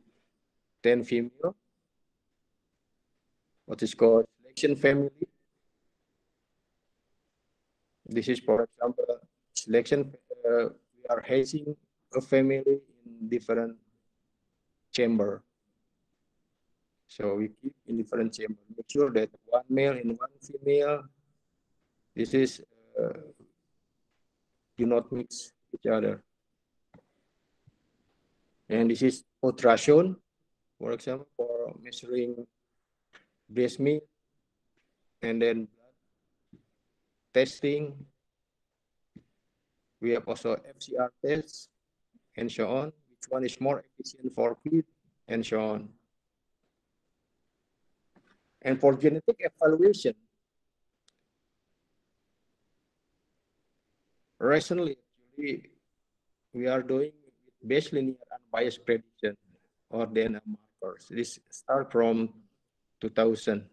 10 female. What is called selection family. This is, for example, selection. We are hatching a family in different chamber. So we keep in different chamber. Make sure that 1 male and 1 female. This is do not mix each other. And this is ultrasound, for example, for measuring breast milk, and then blood testing. We have also FCR tests, and so on. Which one is more efficient for feed, and so on. And for genetic evaluation, recently we are doing Bayes linear unbiased prediction, or DNA markers. This start from 2000.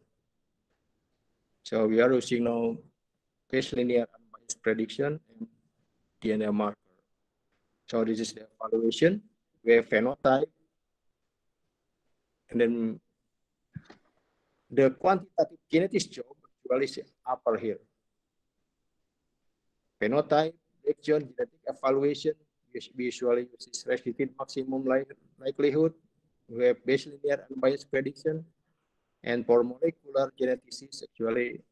So we are using now Bayes linear unbiased prediction and DNA marker. So this is the evaluation. We have phenotype, and then the quantitative genetics job actually is upper here. Phenotype, prediction, genetic evaluation, we usually use restricted maximum likelihood. We have Bayes linear unbiased prediction, and for molecular geneticists, actually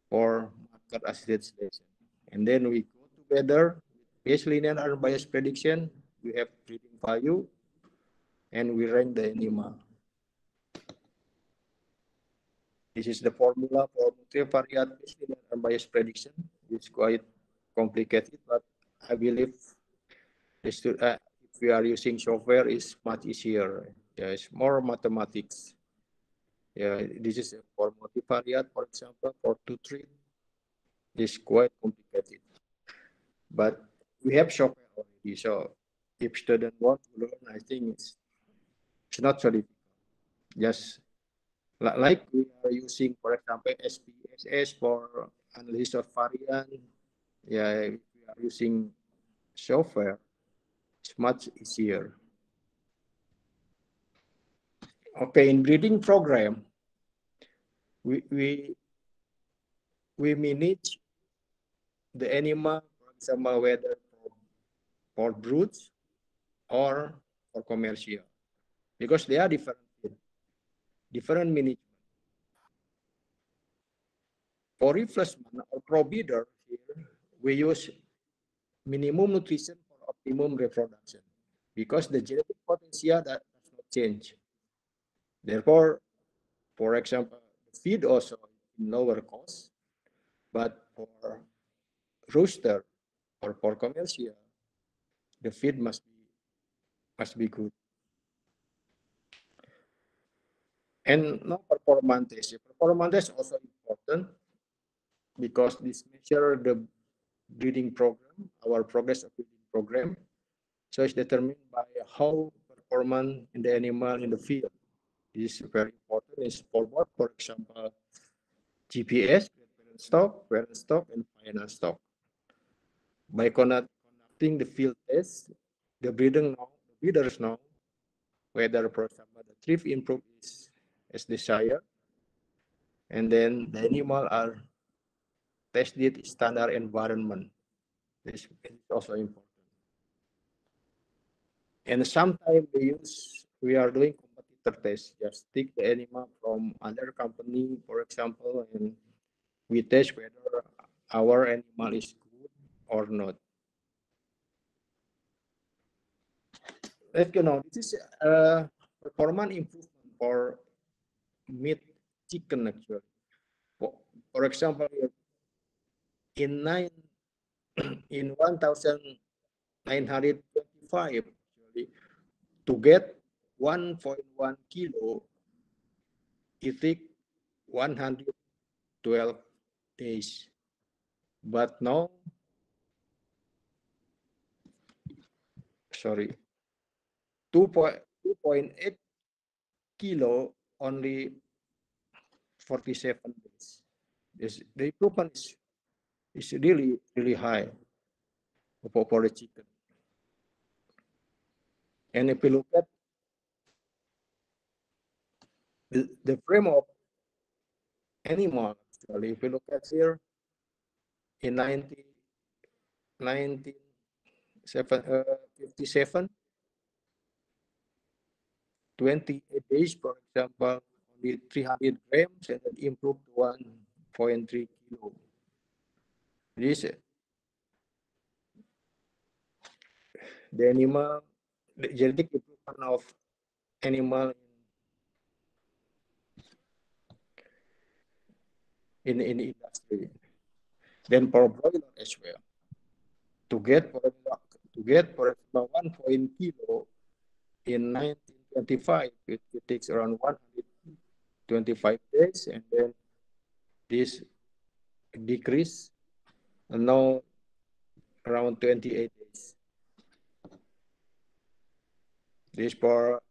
for marker assisted selection. And then we go together with Bayes linear unbiased prediction. We have breeding value, and we rank the animal. This is the formula for multivariate Bayes linear unbiased prediction. It's quite complicated, but I believe if we are using software, is much easier. Yeah, it's more mathematics. Yeah, this is for multivariate, for example, for 2-3. It's quite complicated, but we have software already. So if students want to learn, I think it's not so difficult. Just like we are using, for example, SPSS for analysis of variant. Yeah, if we are using software, it's much easier. Okay, in breeding program, we manage the animal, for example, whether for broods or for commercial, because they are different management. For replacement or probreeder here, we use minimum nutrition for optimum reproduction, because the genetic potential that does not change. Therefore, for example, feed also in lower cost, but for rooster or for commercial, the feed must be good. And no performance test. Performance test also important because this measure the breeding program, our progress of breeding program. So it's determined by how performance in the animal in the field. This is very important. It's forward, for example, GPS, parent stock, and final stock. By conducting the field test, the breeders know whether, for example, the trait improve is as desired, and then the animal are tested in standard environment. This is also important. And sometimes we are doing competitor tests. Just take the animal from other company, for example, and we test whether our animal is good or not. Let you know, this is performance improvement for meat chicken actually. For example, in 1925 actually, to get 1.1 kilo, it takes 112 days. But now, 2.8 kilo only 47 days. The improvement is really high for the chicken. And if you look at the frame of animal, actually, if you look at here, in 1957, 28 days, for example, only 300 grams, and then improved to 1.3 kilo. This the animal, the genetic improvement of animal in the industry. Then for broiler as well, to get for example 1 kilo in 1925, it takes around 125 days, and then this decrease, and now around 28 days. This for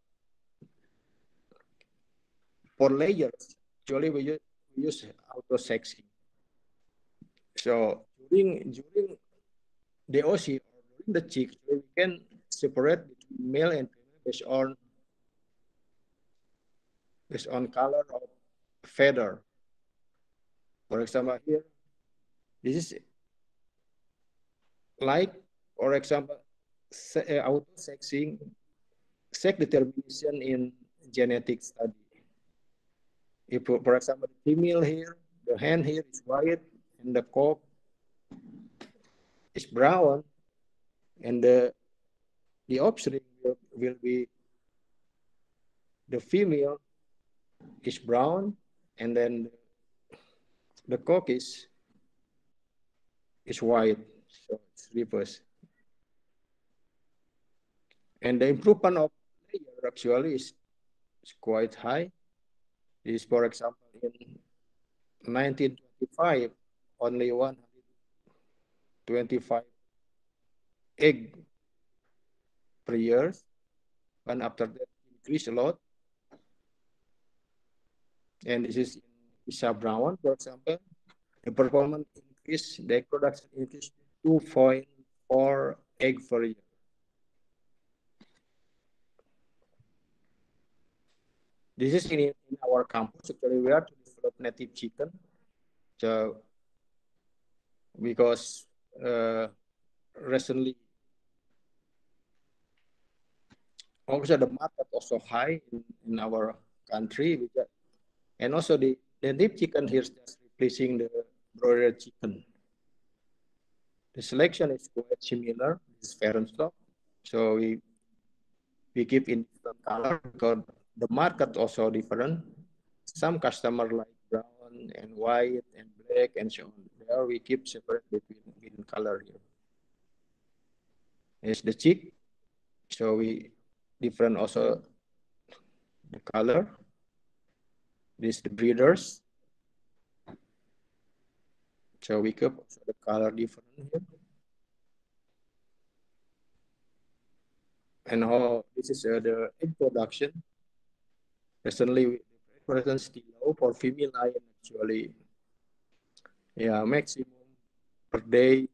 layers, actually we use auto sexing. So during the OC or during the chicks, we can separate between male and female based on color of feather. For example, here, this is like, for example, auto sexing, sex determination in genetic study. If, for example, the female here, the hen here is white, and the cock is brown, and the offspring will be the female is brown, and then the cock is white, so it's reverse. And the improvement of layer actually is quite high. Is, for example, in 1925, only 125 egg per year, and after that increase a lot. And this is in Isa Brown, for example, the performance increase, the egg production increase 2.4 egg per year. This is in our campus. Actually, we are to develop native chicken. So, because recently, also the market also high in our country, and also the native chicken here is just replacing the broiler chicken. The selection is quite similar. This is parent stock, so we keep in different color because the market also different. Some customer like brown and white and black and so on. There we keep separate between color here. is the chick. So we different also the color. This the breeders. So we keep also the color different here. And how this is the egg production. Recently, the production still low for female lion actually. Yeah, maximum per day,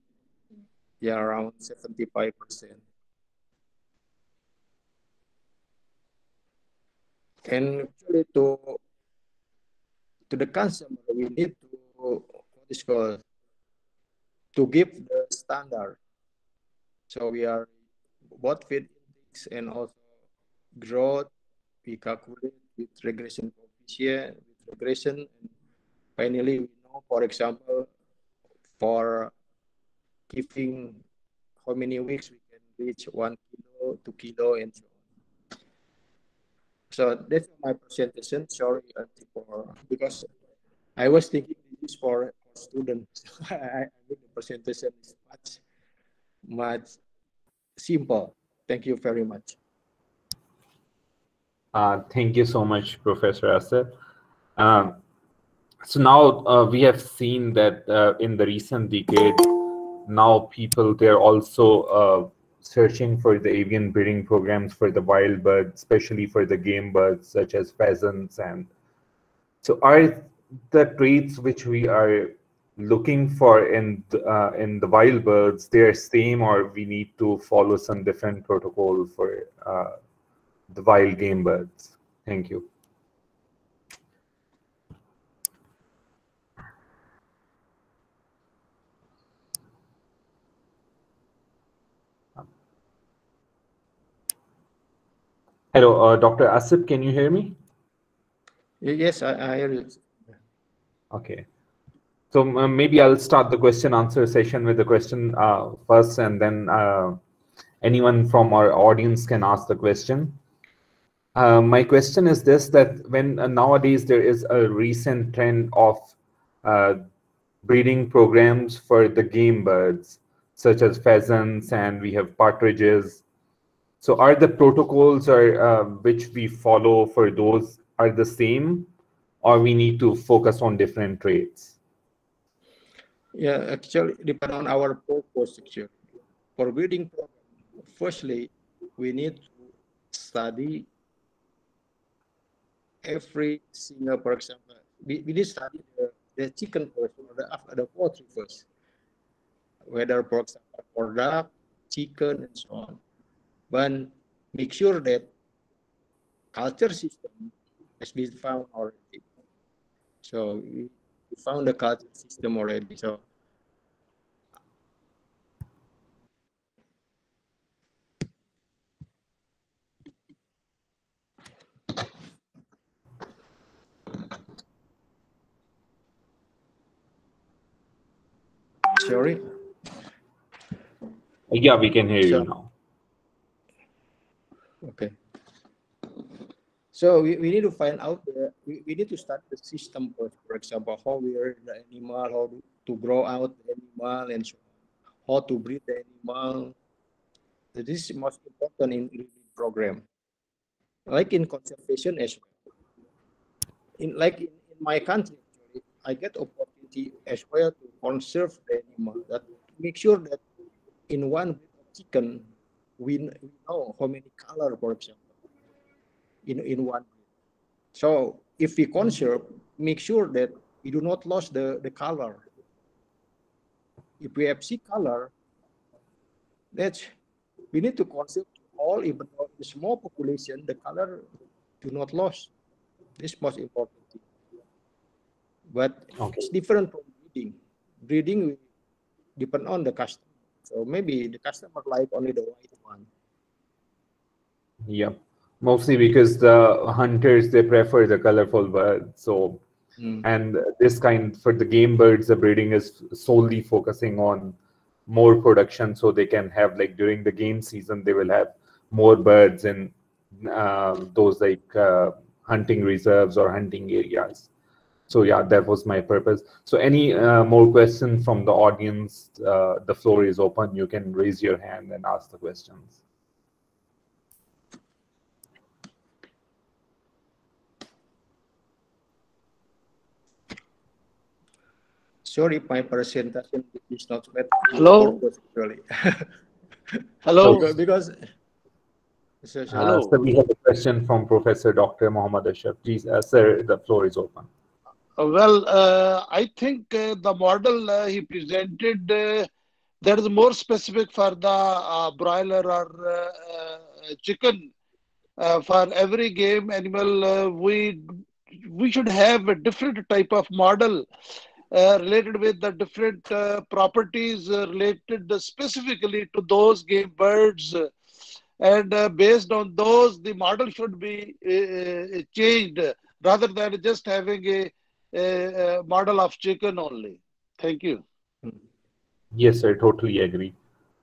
yeah, around 75%. And actually to the consumer, we need to what is called to give the standard. So we are both feed index and also growth. We calculate with regression coefficient, with regression, and finally we know, for example, for giving how many weeks we can reach 1 kilo, 2 kilo, and so on. So that's my presentation. Sorry, because I was thinking this is for students. I think the presentation is much simple. Thank you very much. Thank you so much, Professor Asif. So now we have seen that in the recent decade, now people, they're also searching for the avian breeding programs for the wild birds, especially for the game birds such as pheasants. And so are the traits which we are looking for in the wild birds, they're same, or we need to follow some different protocol for the wild game birds? Thank you. Hello, Dr. Asif, can you hear me? Yes, I hear you. Okay. So maybe I'll start the question answer session with the question first, and then anyone from our audience can ask the question. My question is this, that when nowadays there is a recent trend of breeding programs for the game birds, such as pheasants, and we have partridges. So are the protocols which we follow for those are the same, or we need to focus on different traits? Yeah, actually, depend on our purpose. Actually, for breeding program, firstly, we need to study every single, for example, we need to study the chicken first or the poultry first, whether, for example, for duck, chicken, and so on. But make sure that culture system has been found already. So we found the culture system already. So sorry. Yeah, we can hear you now. Okay. So we need to find out, we need to start the system first. For example, how we rear the animal, how to grow out the animal, and so on. How to breed the animal. This is most important in breeding program. Like in conservation as well. In my country, actually, I get opportunity as well to conserve the animal. That make sure that in one breed of chicken, we know how many color, for example, in one breed. So if we conserve, make sure that we do not lose the color. If we have C color, that's we need to conserve all, even though the small population, the color do not lose. This is most important thing. But it's different from breeding. Breeding will depend on the customer. So maybe the customer like only the white one. Yeah, mostly because the hunters, they prefer the colorful birds. So, and this kind, for the game birds, the breeding is solely focusing on more production, so they can have, like, during the game season, they will have more birds in those like hunting reserves or hunting areas. So yeah, that was my purpose. So any more questions from the audience? The floor is open. You can raise your hand and ask the questions. Sorry, my presentation is not met. Hello? Really. Hello? Because Hello. So we have a question from Professor Dr. Mohammad Ashraf. Please, sir, the floor is open. I think the model he presented, that is more specific for the broiler or chicken. For every game animal, we should have a different type of model related with the different properties related specifically to those game birds. And based on those, the model should be changed rather than just having a model of chicken only. Thank you. Yes, sir, totally agree.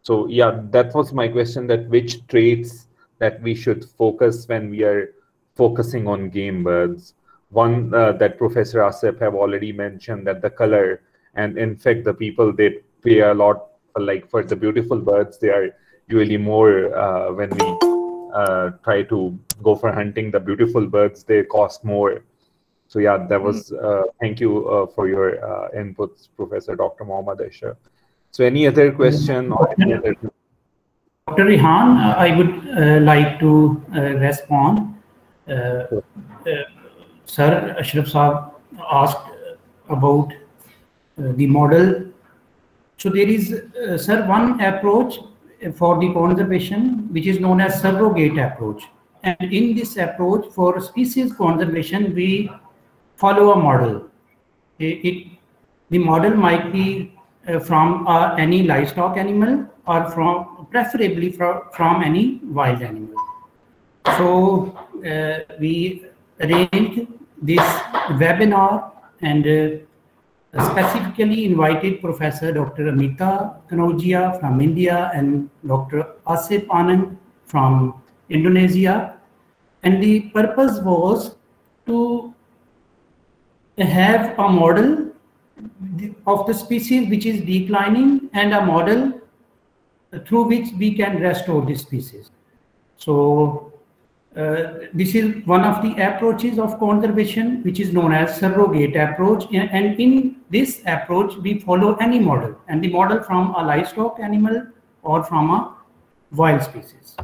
So yeah, that was my question, that which traits that we should focus when we are focusing on game birds. One that Professor Asif have already mentioned, that the color, and in fact the people, they pay a lot, like for the beautiful birds, they are usually more when we try to go for hunting the beautiful birds, they cost more. So yeah, that was thank you for your inputs, Professor Dr. Mohammad Ashraf. So any other question or any other? Dr. Rehan, I would like to respond. Sir Ashraf Saab asked about the model. So there is, sir, one approach for the conservation, which is known as surrogate approach. And in this approach, for species conservation, we follow a model. The model might be from any livestock animal, or preferably from any wild animal. So we arranged this webinar and specifically invited Professor Dr. Amita Kanodia from India and Dr. Asif Anand from Indonesia. And the purpose was to have a model of the species which is declining and a model through which we can restore the species. So this is one of the approaches of conservation, which is known as surrogate approach. And in this approach, we follow any model, and the model from a livestock animal or from a wild species.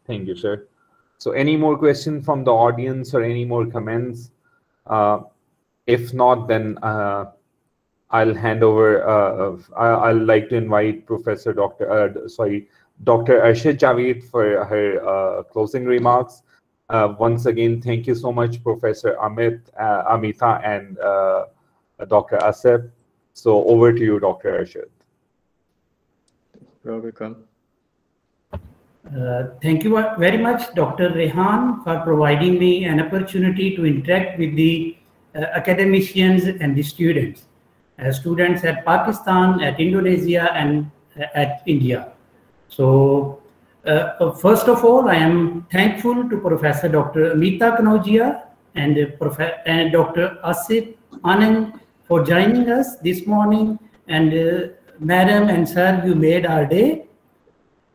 Thank you, sir. So any more questions from the audience or any more comments? If not, then I'll hand over. I'll like to invite Professor Dr. Arshad Javed for her closing remarks. Once again, thank you so much, Professor Amita, and Dr. Asif. So over to you, Dr. Arshad. You're welcome. Thank you very much, Dr. Rehan, for providing me an opportunity to interact with the academicians and the students at Pakistan, at Indonesia, and at India. So first of all, I am thankful to Professor Dr. Amita Kanodia and Dr. Asif Anand for joining us this morning. And Madam and Sir, you made our day.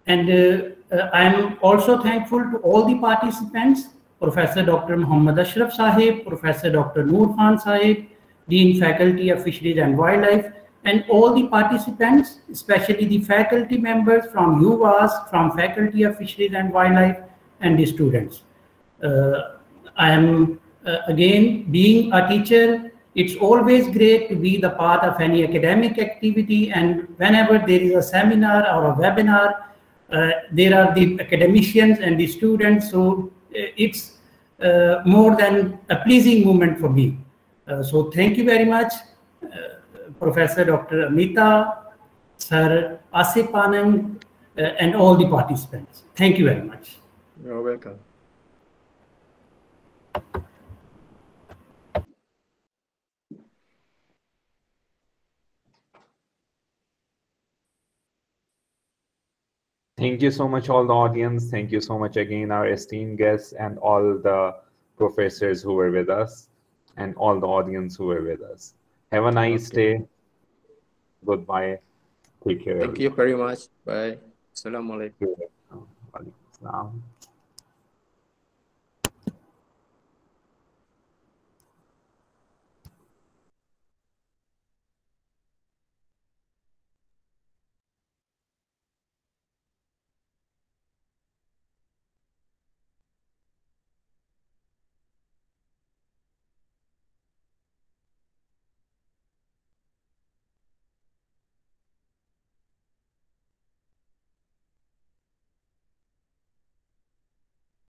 And I am also thankful to all the participants, Professor Dr. Mohammad Ashraf Sahib, Professor Dr. Noor Khan Sahib, Dean Faculty of Fisheries and Wildlife, and all the participants, especially the faculty members from UVAS, from Faculty of Fisheries and Wildlife, and the students. I am, again, being a teacher, it's always great to be the part of any academic activity, and whenever there is a seminar or a webinar, there are the academicians and the students, so it's more than a pleasing moment for me. So thank you very much, Professor Dr. Amita, Sir Asif Anand, and all the participants. Thank you very much. You're welcome. Thank you so much, all the audience. Thank you so much again, our esteemed guests and all the professors who were with us, and all the audience who were with us. Have a nice day. Goodbye. Take care. Thank you very much. Bye. Assalamualaikum. Walaikum Assalam.